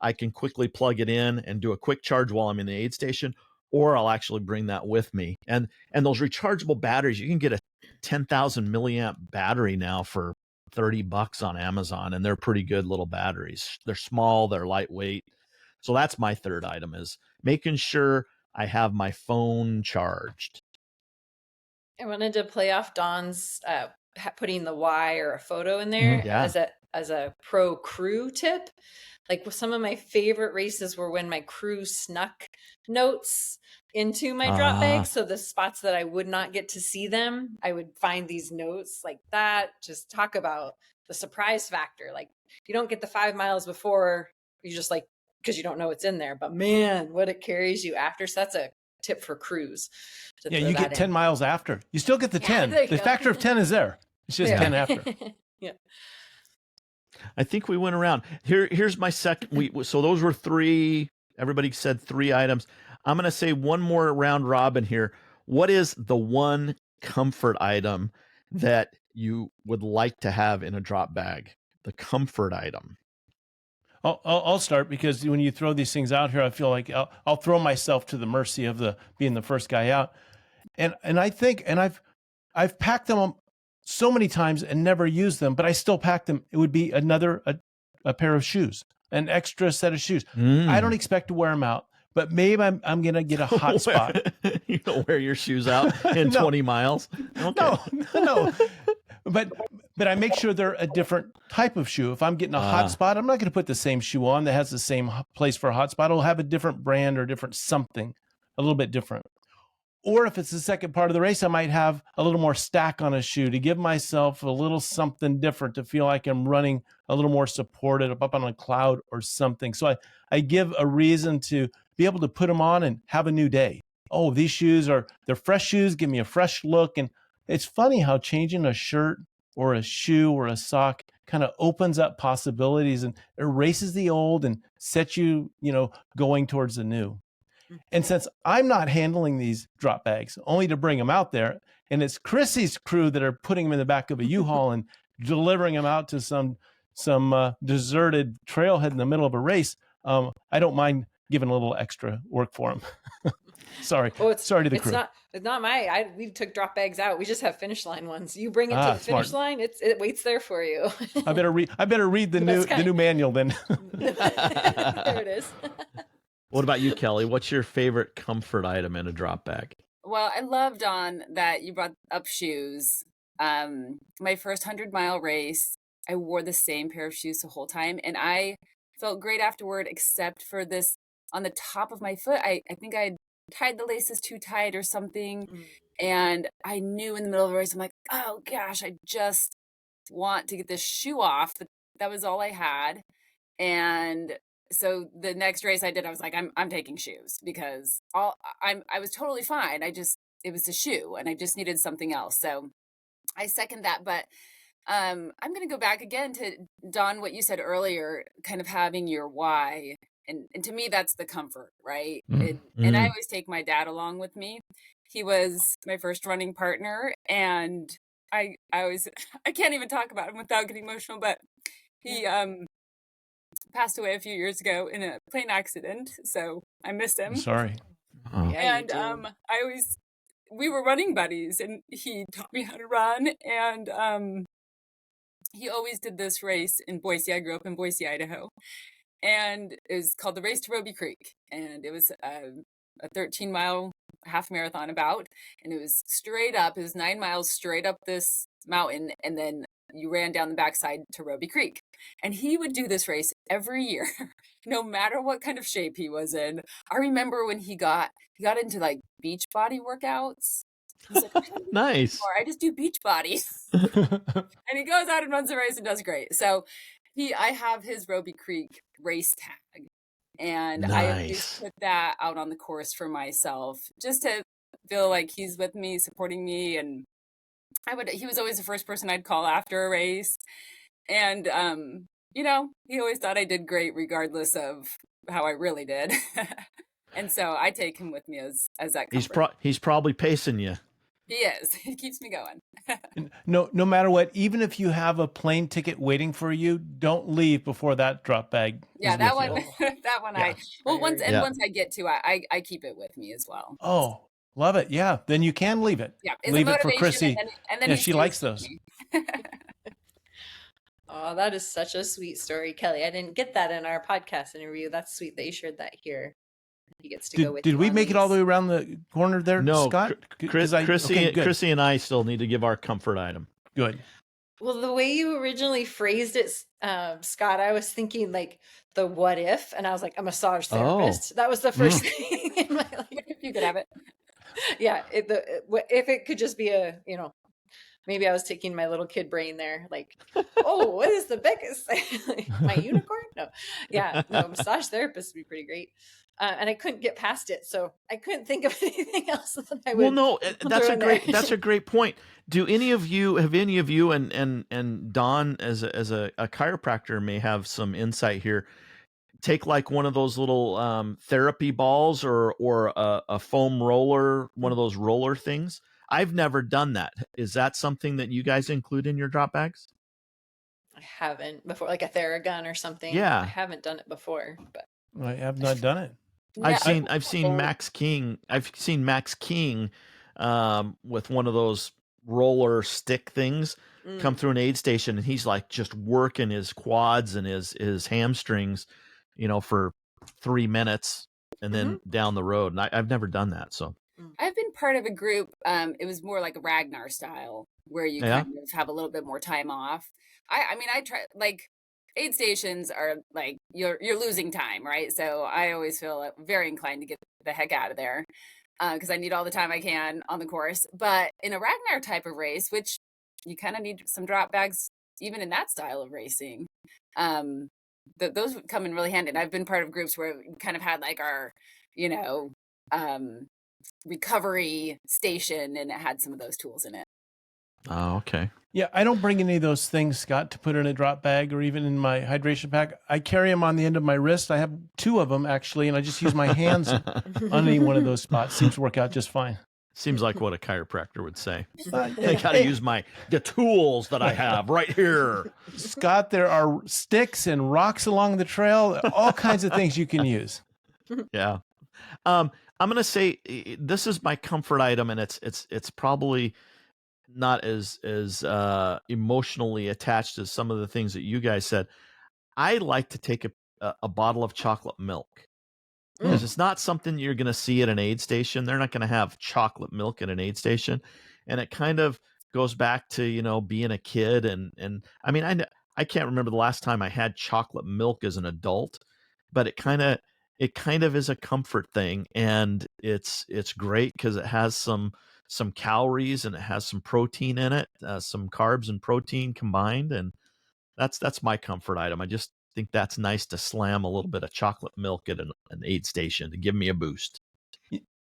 I can quickly plug it in and do a quick charge while I'm in the aid station, or I'll actually bring that with me. And those rechargeable batteries, you can get a 10,000 milliamp battery now for $30 on Amazon, and they're pretty good little batteries. They're small, they're lightweight. So that's my 3rd item, is making sure I have my phone charged. I wanted to play off Dawn's putting the why or a photo in there as a pro crew tip. Like, some of my favorite races were when my crew snuck notes into my drop bag. So the spots that I would not get to see them, I would find these notes like that. Just talk about the surprise factor. Like, you don't get the 5 miles before, you just because you don't know what's in there. But man, what it carries you after. So that's a tip for crews. Yeah, you get 10 miles after. You still get the 10. The factor of 10 is there. It's just 10 after. Yeah. I think we went around. Here's my second. So those were 3. Everybody said 3 items. I'm going to say one more round robin here. What is the one comfort item that you would like to have in a drop bag? The comfort item. I'll start, because when you throw these things out here, I feel like I'll throw myself to the mercy of being the first guy out. And I think, and I've packed them so many times and never used them, but I still pack them. It would be a pair of shoes, an extra set of shoes. I don't expect to wear them out, but maybe I'm going to get a hot spot. You don't wear your shoes out in 20 miles? Okay. No. But I make sure they're a different type of shoe. If I'm getting a hot spot, I'm not going to put the same shoe on that has the same place for a hot spot. It'll have a different brand or different something, a little bit different. Or if it's the second part of the race, I might have a little more stack on a shoe to give myself a little something different, to feel like I'm running a little more supported up on a cloud or something. So I give a reason to be able to put them on and have a new day. Oh, these shoes they're fresh shoes, give me a fresh look. And it's funny how changing a shirt or a shoe or a sock kind of opens up possibilities and erases the old and sets you, going towards the new. And since I'm not handling these drop bags, only to bring them out there, and it's Krissy's crew that are putting them in the back of a U-Haul and delivering them out to some deserted trailhead in the middle of a race, I don't mind giving a little extra work for them. Sorry. Oh, it's Sorry to the it's crew. not we took drop bags out. We just have finish line ones. You bring it to the Smart. finish line, it waits there for you. I better read the new manual then. There it is. What about you, Kelly? What's your favorite comfort item in a drop bag? Well, I love, Dawn, that you brought up shoes. My first 100-mile race, I wore the same pair of shoes the whole time, and I felt great afterward, except for this on the top of my foot. I think I tied the laces too tight or something, and I knew in the middle of the race, I'm like, oh gosh, I just want to get this shoe off. But that was all I had, and so the next race I did, I was like, I'm taking shoes because I was totally fine. It was a shoe, and I just needed something else. So I second that, but I'm going to go back again to Dawn, what you said earlier, kind of having your why. And to me, that's the comfort, right? And I always take my dad along with me. He was my first running partner, and I can't even talk about him without getting emotional, but he passed away a few years ago in a plane accident. So I missed him. I'm sorry. Oh. Yeah, And we were running buddies, and he taught me how to run. And he always did this race in Boise. I grew up in Boise, Idaho. And it was called the Race to Roby Creek. And it was a 13-mile half marathon about. And it was straight up. It was 9 miles straight up this mountain. And then you ran down the backside to Roby Creek. And he would do this race every year, no matter what kind of shape he was in. I remember when he got into like beach body workouts. He's like, Nice. I just do beach bodies. And he goes out and runs the race and does great. So I have his Roby Creek race tag. And I always put that out on the course for myself, just to feel like he's with me, supporting me. And he was always the first person I'd call after a race. And, he always thought I did great regardless of how I really did. And so I take him with me as that comfort. He's probably pacing you. He is. He keeps me going. No matter what, even if you have a plane ticket waiting for you, don't leave before that drop bag. Yeah, that one. That one. Yeah. Once I get to, I keep it with me as well. Oh, love it. Yeah, then you can leave it. Yeah, leave it for Krissy. And then yeah, she likes those. Oh, that is such a sweet story, Kelly. I didn't get that in our podcast interview. That's sweet that you shared that here. He gets to go with. Did we make it all the way around the corner there, no, Scott? Krissy and I still need to give our comfort item. Good. Well, the way you originally phrased it, Scott, I was thinking like the what if, and I was like a massage therapist. That was the first thing in my life. If you could have it. Yeah, if it could just be maybe I was taking my little kid brain there, like, oh, what is the biggest? My unicorn? No, yeah, no, massage therapist would be pretty great. And I couldn't get past it, so I couldn't think of anything else that I would. Well, no, that's a great point. Have any of you, and Dawn as a chiropractor may have some insight here. Take like one of those little therapy balls or a foam roller, one of those roller things. I've never done that. Is that something that you guys include in your drop bags? I haven't before, like a Theragun or something. Yeah, I haven't done it before, but I have not done it. I've seen Max King. I've seen Max King with one of those roller stick things come through an aid station, and he's like just working his quads and his hamstrings, for 3 minutes, and then down the road. And I've never done that, so. I've been part of a group. It was more like a Ragnar style, where you kind of have a little bit more time off. I try, like, aid stations are like you're losing time, right? So I always feel very inclined to get the heck out of there because I need all the time I can on the course. But in a Ragnar type of race, which you kind of need some drop bags, even in that style of racing, those would come in really handy. And I've been part of groups where we kind of had like our, recovery station, and it had some of those tools in it. Oh, okay. Yeah, I don't bring any of those things, Scott, to put in a drop bag or even in my hydration pack. I carry them on the end of my wrist. I have 2 of them actually, and I just use my hands on any one of those spots. Seems to work out just fine. Seems like what a chiropractor would say. I got to use the tools that I have right here. Scott, there are sticks and rocks along the trail, all kinds of things you can use. Yeah. I'm going to say this is my comfort item, and it's probably not as emotionally attached as some of the things that you guys said. I like to take a bottle of chocolate milk, because it's not something you're going to see at an aid station. They're not going to have chocolate milk at an aid station, and it kind of goes back to being a kid, and I mean I can't remember the last time I had chocolate milk as an adult, but it kind of is a comfort thing, and it's great because it has some calories and it has some protein in it, some carbs and protein combined, and that's my comfort item. I just think that's nice to slam a little bit of chocolate milk at an aid station to give me a boost.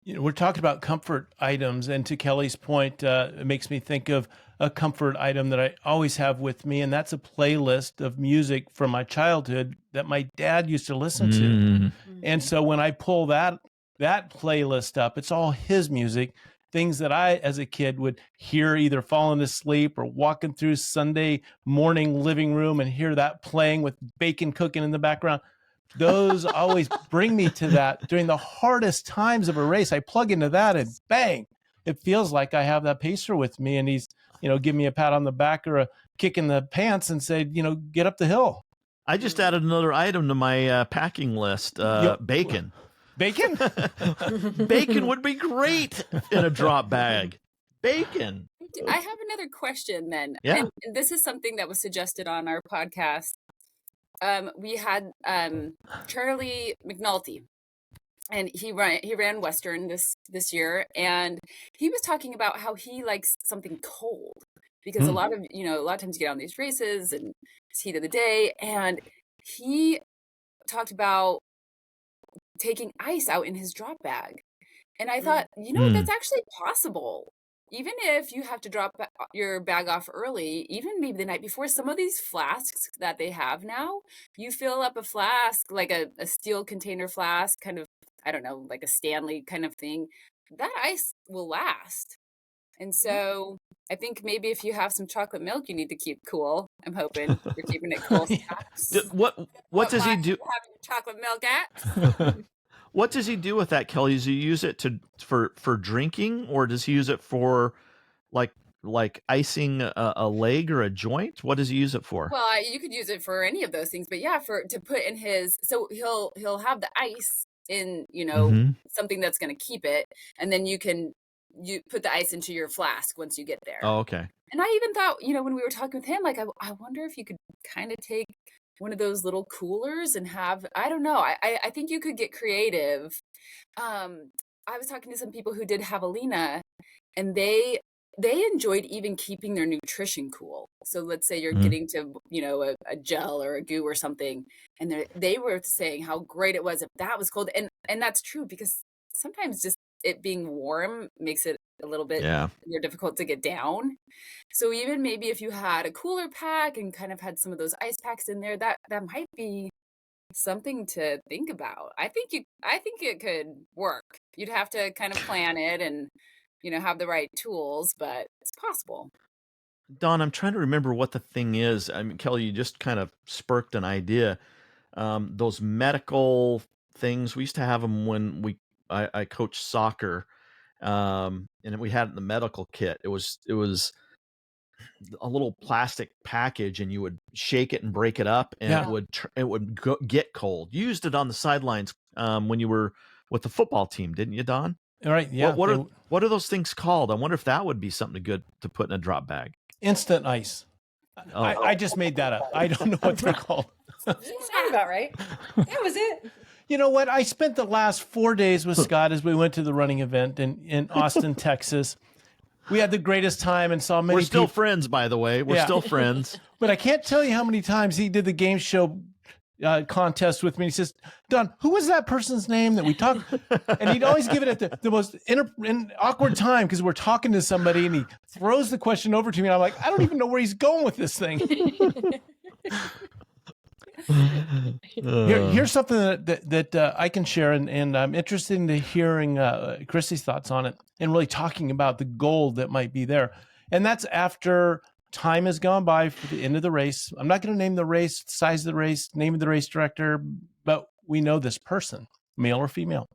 We're talking about comfort items, and to Kelly's point, it makes me think of a comfort item that I always have with me, and that's a playlist of music from my childhood that my dad used to listen to. And so when I pull that playlist up, it's all his music, things that I, as a kid, would hear either falling asleep or walking through Sunday morning living room and hear that playing with bacon cooking in the background. Those always bring me to that during the hardest times of a race. I plug into that and bang, it feels like I have that pacer with me, and he's, give me a pat on the back or a kick in the pants and say, get up the hill. I just added another item to my packing list, bacon. Bacon? Bacon would be great in a drop bag. Bacon. I have another question then. Yeah. And this is something that was suggested on our podcast. We had Charlie McNulty, and he ran Western this year, and he was talking about how he likes something cold, because a lot of times you get on these races and it's heat of the day, and he talked about taking ice out in his drop bag. And I thought, that's actually possible. Even if you have to drop your bag off early, even maybe the night before, some of these flasks that they have now, you fill up a flask, like a steel container flask, kind of, I don't know, like a Stanley kind of thing, that ice will last. And so I think maybe if you have some chocolate milk, you need to keep cool. I'm hoping you're keeping it cool. What does he do? Having chocolate milk at? What does he do with that, Kelly? Does he use it for drinking, or does he use it for like icing a leg or a joint? What does he use it for? Well, you could use it for any of those things, but yeah, to put in his. So he'll have the ice in something that's going to keep it, and then you put the ice into your flask once you get there. Oh, okay. And I even thought, when we were talking with him, like I wonder if you could kind of take one of those little coolers and have, I don't know. I think you could get creative. I was talking to some people who did javelina, and they enjoyed even keeping their nutrition cool. So let's say you're getting to, a gel or a goo or something, and they were saying how great it was if that was cold. And that's true, because sometimes just it being warm makes it a little bit more difficult to get down. So even maybe if you had a cooler pack and kind of had some of those ice packs in there, that might be something to think about. I think it could work. You'd have to kind of plan it and have the right tools, but it's possible. Don, I'm trying to remember what the thing is. I mean, Kelly, you just kind of sparked an idea. Those medical things, we used to have them when I coached soccer, and we had it in the medical kit. It was a little plastic package, and you would shake it and break it up, and it would get cold. You used it on the sidelines when you were with the football team, didn't you, Don? All right. Yeah. What are those things called? I wonder if that would be something good to put in a drop bag. Instant ice. Oh. I just made that up. I don't know what they're called. Sound about right. That was it. You know what? I spent the last 4 days with Scott as we went to the running event in Austin, Texas. We had the greatest time and saw many We're still people. Friends, by the way. We're still friends. But I can't tell you how many times he did the game show contest with me. He says, Don, who was that person's name that we talked? And he'd always give it at the most awkward time, because we're talking to somebody and he throws the question over to me. And I'm like, I don't even know where he's going with this thing. Here's something that I can share, and I'm interested in hearing Krissy's thoughts on it, and really talking about the gold that might be there. And that's after time has gone by for the end of the race. I'm not going to name the race, size of the race, name of the race director, but we know this person, male or female.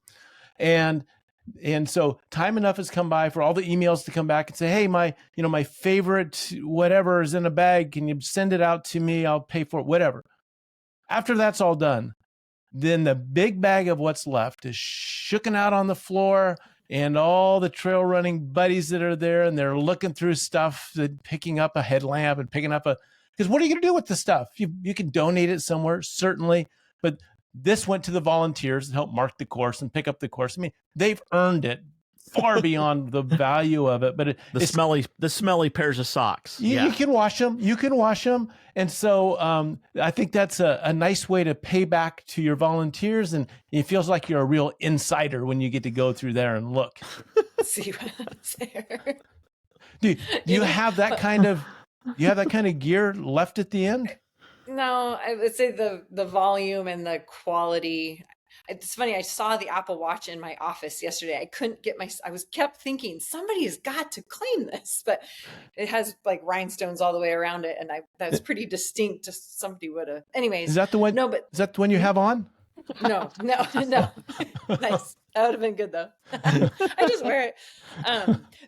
And And so time enough has come by for all the emails to come back and say, hey, my favorite whatever is in a bag. Can you send it out to me? I'll pay for it, whatever. After that's all done, then the big bag of what's left is shooken out on the floor, and all the trail running buddies that are there, and they're looking through stuff, picking up a headlamp and picking up because what are you going to do with the stuff? You can donate it somewhere, certainly, but this went to the volunteers to help mark the course and pick up the course. I mean, they've earned it far beyond the value of it. But the smelly pairs of socks. You can wash them. You can wash them. And so I think that's a nice way to pay back to your volunteers. And it feels like you're a real insider when you get to go through there and look. See what's there. Do you have that kind of gear left at the end? No, I would say the volume and the quality. It's funny. I saw the Apple Watch in my office yesterday. I couldn't get kept thinking somebody has got to claim this, but it has like rhinestones all the way around it, and that's pretty distinct. Just somebody would have. Anyways, is that the one? No, but is that the one you have on? No. Nice. That would have been good though. I just wear it.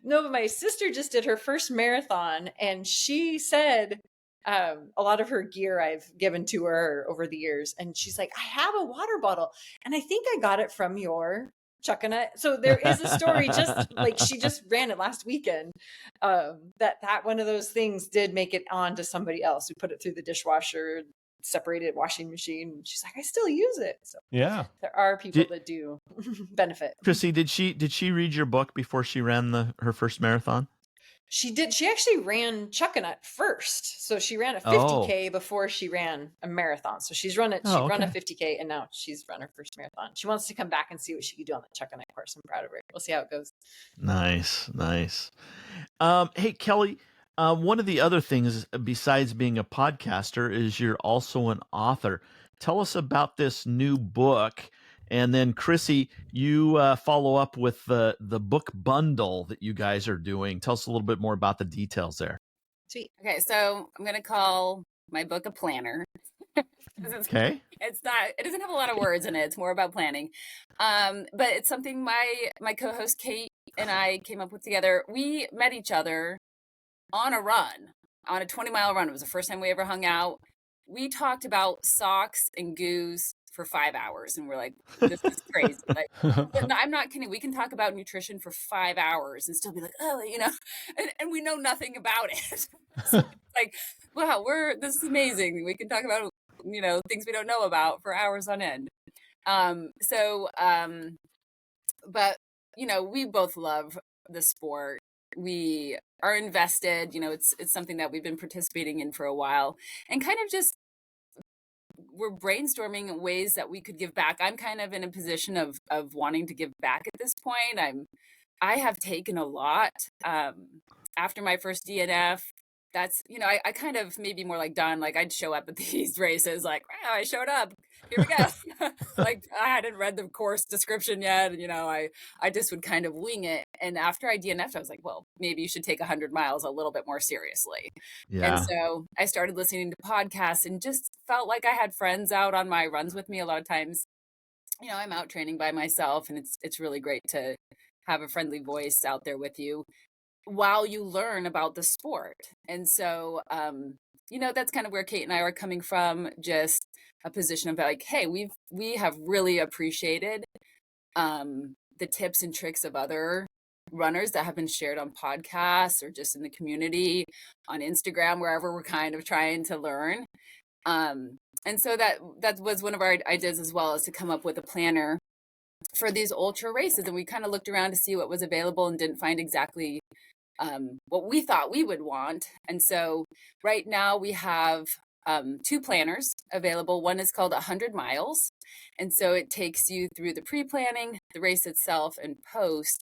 No, but my sister just did her first marathon, and she said a lot of her gear I've given to her over the years, and she's like, I have a water bottle, and I think I got it from your Chuckanut. So there is a story, just like she just ran it last weekend. That one of those things did make it on to somebody else who put it through the dishwasher, separated washing machine. She's like, I still use it. So yeah, there are people that do benefit. Krissy, did she read your book before she ran her first marathon? She did. She actually ran Chuckanut first. So she ran a 50K before she ran a marathon. So she's run it. She run a 50K, and now she's run her first marathon. She wants to come back and see what she could do on the Chuckanut course. I'm proud of her. We'll see how it goes. Nice. Hey, Kelly, one of the other things besides being a podcaster is you're also an author. Tell us about this new book. And then, Krissy, you follow up with the book bundle that you guys are doing. Tell us a little bit more about the details there. Sweet. Okay, so I'm going to call my book a planner. Okay. It doesn't have a lot of words in it. It's more about planning. But it's something my co-host Kate and I came up with together. We met each other on a 20-mile run. It was the first time we ever hung out. We talked about socks and goos for 5 hours, and we're like, this is crazy. Like, but no, I'm not kidding. We can talk about nutrition for 5 hours and still be like, oh, and we know nothing about it. So like, wow, this is amazing. We can talk about, things we don't know about for hours on end. But we both love the sport. We are invested, it's something that we've been participating in for a while, and kind of just we're brainstorming ways that we could give back. I'm kind of in a position of wanting to give back at this point. I have taken a lot after my first DNF. That's, I kind of maybe more like Don, like I'd show up at these races like, wow, I showed up. Here we go. Like I hadn't read the course description yet. And, I just would kind of wing it. And after I DNF'd, I was like, well, maybe you should take 100 miles a little bit more seriously. Yeah. And so I started listening to podcasts and just felt like I had friends out on my runs with me a lot of times. I'm out training by myself, and it's really great to have a friendly voice out there with you while you learn about the sport. And so, that's kind of where Kate and I are coming from, just a position of like, hey, we have really appreciated the tips and tricks of other runners that have been shared on podcasts or just in the community, on Instagram, wherever we're kind of trying to learn. And so that was one of our ideas as well, is to come up with a planner for these ultra races. And we kind of looked around to see what was available and didn't find exactly what we thought we would want. And so right now we have 2 planners available. One is called 100 miles. And so it takes you through the pre-planning, the race itself, and post.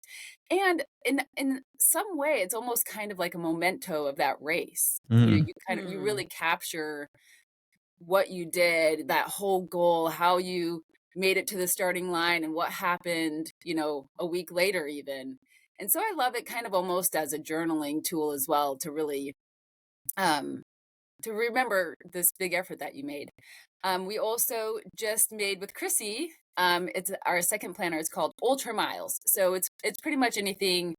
And in some way, it's almost kind of like a memento of that race. You really capture what you did, that whole goal, how you made it to the starting line, and what happened, a week later even. And so I love it kind of almost as a journaling tool as well, to really to remember this big effort that you made. We also just made with Krissy, it's our second planner. It's called Ultra Miles. So it's pretty much anything,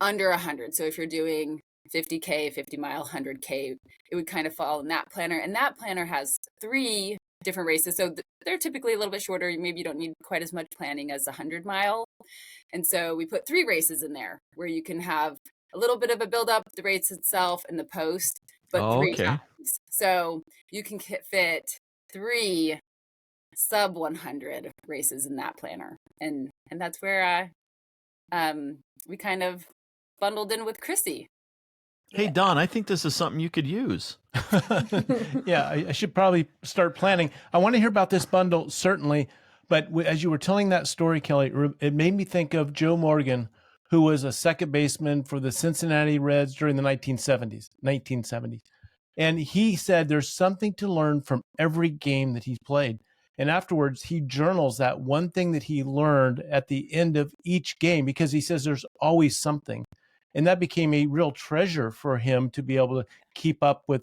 under 100. So if you're doing 50K, 50 mile, 100K, it would kind of fall in that planner. And that planner has 3 different races. So they're typically a little bit shorter. Maybe you don't need quite as much planning as 100 mile. And so we put 3 races in there where you can have a little bit of a build up, the race itself and the post, but 3 okay. times. So you can fit 3 sub 100 races in that planner. And that's where we kind of bundled in with Krissy. Hey, Don, I think this is something you could use. Yeah, I should probably start planning. I want to hear about this bundle, certainly. But as you were telling that story, Kelly, it made me think of Joe Morgan, who was a second baseman for the Cincinnati Reds during the 1970s. And he said there's something to learn from every game that he's played. And afterwards, he journals that one thing that he learned at the end of each game, because he says there's always something. And that became a real treasure for him to be able to keep up with,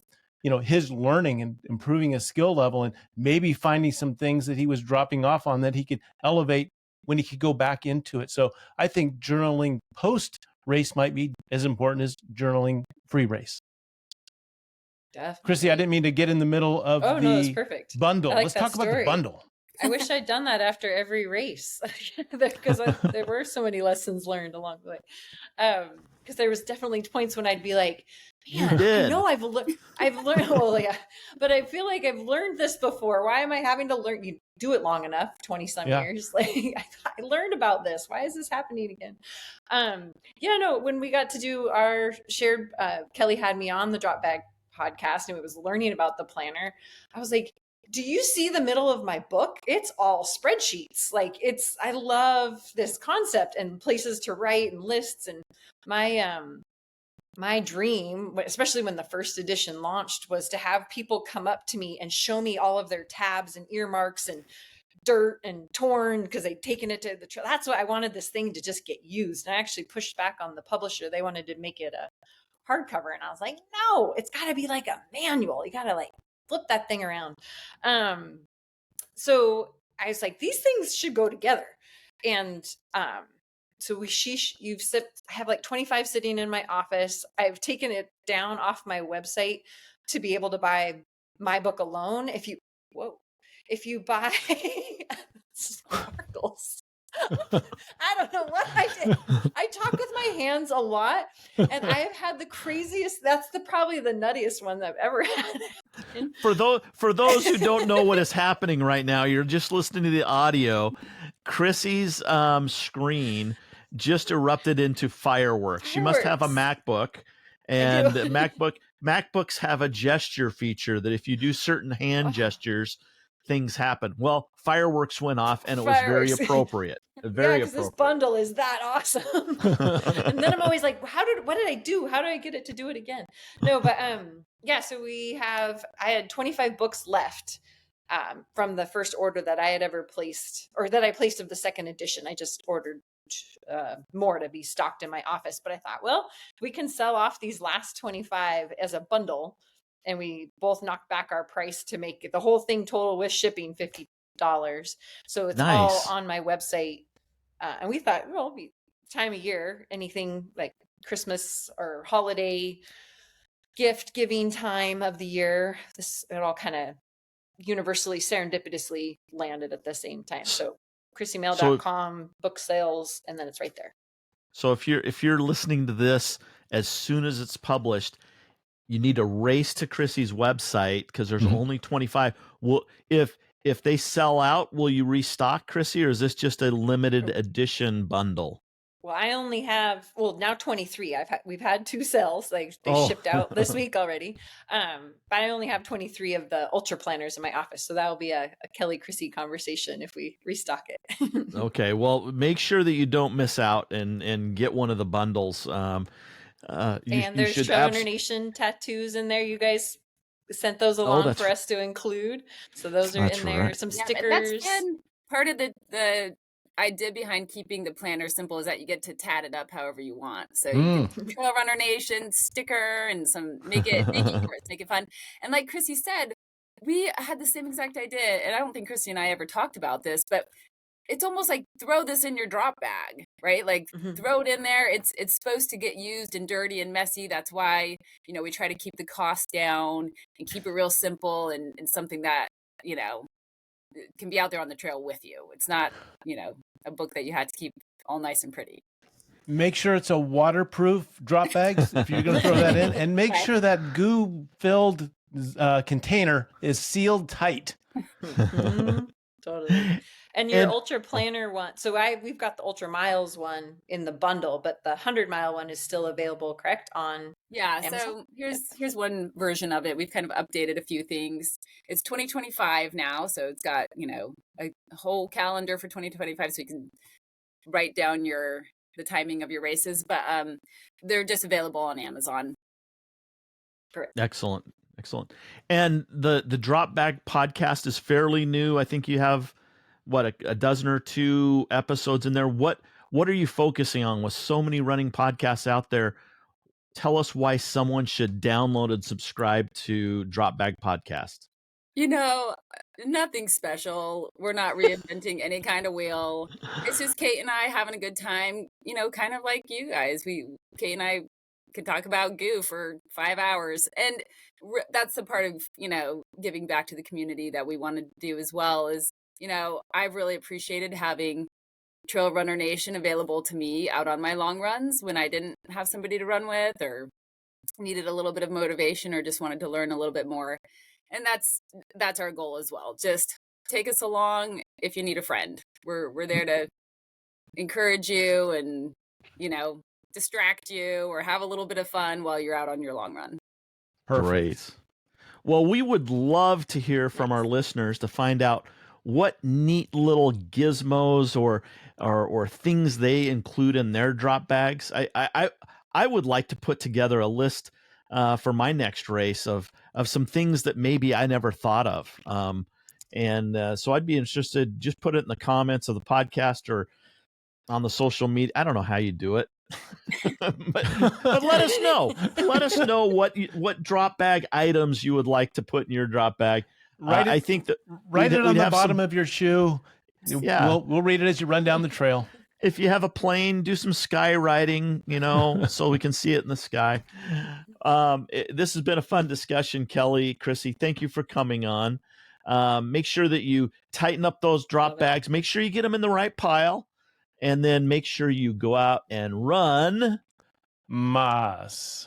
his learning and improving his skill level, and maybe finding some things that he was dropping off on that he could elevate when he could go back into it. So I think journaling post race might be as important as journaling pre-race. Definitely. Krissy, I didn't mean to get in the middle of no, that's perfect. bundle. I like Let's that talk about the story. bundle. I wish I'd done that after every race, because there were so many lessons learned along the way. Because there was definitely points when I'd be like, man, I know I've learned, well, yeah, but I feel like I've learned this before. Why am I having to learn? You do it long enough, 20 some years. Like I learned about this. Why is this happening again? When we got to do our shared, Kelly had me on the Drop Bag podcast and it was learning about the planner. I was like, do you see the middle of my book? It's all spreadsheets. I love this concept and places to write and lists. And my dream, especially when the first edition launched, was to have people come up to me and show me all of their tabs and earmarks and dirt and torn because they'd taken it to the trail. That's why I wanted this thing to just get used. And I actually pushed back on the publisher. They wanted to make it a hardcover. And I was like, no, it's got to be like a manual. You got to flip that thing around. So I was like, these things should go together. And so I have 25 sitting in my office. I've taken it down off my website to be able to buy my book alone. If you buy sparkles. I don't know what I did. I talk with my hands a lot, and I have had the craziest. That's probably the nuttiest one that I've ever had. For those who don't know what is happening right now, you're just listening to the audio. Krissy's screen just erupted into fireworks. She must have a MacBook, and MacBooks have a gesture feature that if you do certain hand gestures, things happen. Well, fireworks went off, and it was very appropriate. Because this bundle is that awesome. And then I'm always like, what did I do? How do I get it to do it again? No, but so I had 25 books left from the first order that I had ever placed, or that I placed of the second edition. I just ordered more to be stocked in my office. But I thought, well, we can sell off these last 25 as a bundle. And we both knocked back our price to make the whole thing total with shipping $50. So it's all on my website. And we thought, well, it'll be time of year, anything like Christmas or holiday gift giving time of the year. It all kind of universally serendipitously landed at the same time. So KrissyMoehl.com, book sales, and then it's right there. So if you're listening to this as soon as it's published, you need to race to Krissy's website because there's only 25. Well, if they sell out, will you restock, Krissy, or is this just a limited edition bundle? Well, I only have now 23. We've had 2 sales. They shipped out this week already. But I only have 23 of the ultra planners in my office. So that'll be a Kelly Krissy conversation if we restock it. Okay. Well, make sure that you don't miss out and get one of the bundles. And there's Traveler Nation tattoos in there. You guys sent those along for us to include. So those are in there. Some stickers. That's been part of the idea behind keeping the planner simple is that you get to tat it up however you want. So you get Trail Runner Nation sticker and make it yours, make it fun. And like Krissy said, we had the same exact idea, and I don't think Krissy and I ever talked about this, but it's almost like throw this in your drop bag, right? Like throw it in there. It's supposed to get used and dirty and messy. That's why, we try to keep the cost down and keep it real simple and something that, can be out there on the trail with you. It's not, a book that you had to keep all nice and pretty. Make sure it's a waterproof drop bag if you're going to throw that in, and make sure that goo-filled container is sealed tight. Totally. And your ultra planner one. So we've got the ultra miles one in the bundle, but the 100-mile one is still available, correct? On Amazon? So here's one version of it. We've kind of updated a few things. It's 2025 now, so it's got a whole calendar for 2025, so you can write down the timing of your races. But they're just available on Amazon. Correct. Excellent. And the Drop Bag podcast is fairly new. I think you have a dozen or two episodes in there. What are you focusing on with so many running podcasts out there? Tell us why someone should download and subscribe to Drop Bag Podcast. Nothing special. We're not reinventing any kind of wheel. It's just Kate and I having a good time, kind of like you guys. Kate and I could talk about goo for 5 hours. And that's the part of, giving back to the community that we want to do as well is, I've really appreciated having Trail Runner Nation available to me out on my long runs when I didn't have somebody to run with or needed a little bit of motivation or just wanted to learn a little bit more. And that's our goal as well. Just take us along if you need a friend. We're there to encourage you and, distract you or have a little bit of fun while you're out on your long run. Perfect. Great. Well, we would love to hear from our listeners to find out what neat little gizmos or things they include in their drop bags. I would like to put together a list for my next race of some things that maybe I never thought of. So I'd be interested. Just put it in the comments of the podcast or on the social media. I don't know how you do it. but let us know. Let us know what drop bag items you would like to put in your drop bag. I think that write it on the bottom of your shoe. Yeah, we'll read it as you run down the trail. If you have a plane, do some sky riding, so we can see it in the sky. This has been a fun discussion, Kelly, Krissy. Thank you for coming on. Make sure that you tighten up those drop bags. Make sure you get them in the right pile. And then make sure you go out and run Mas.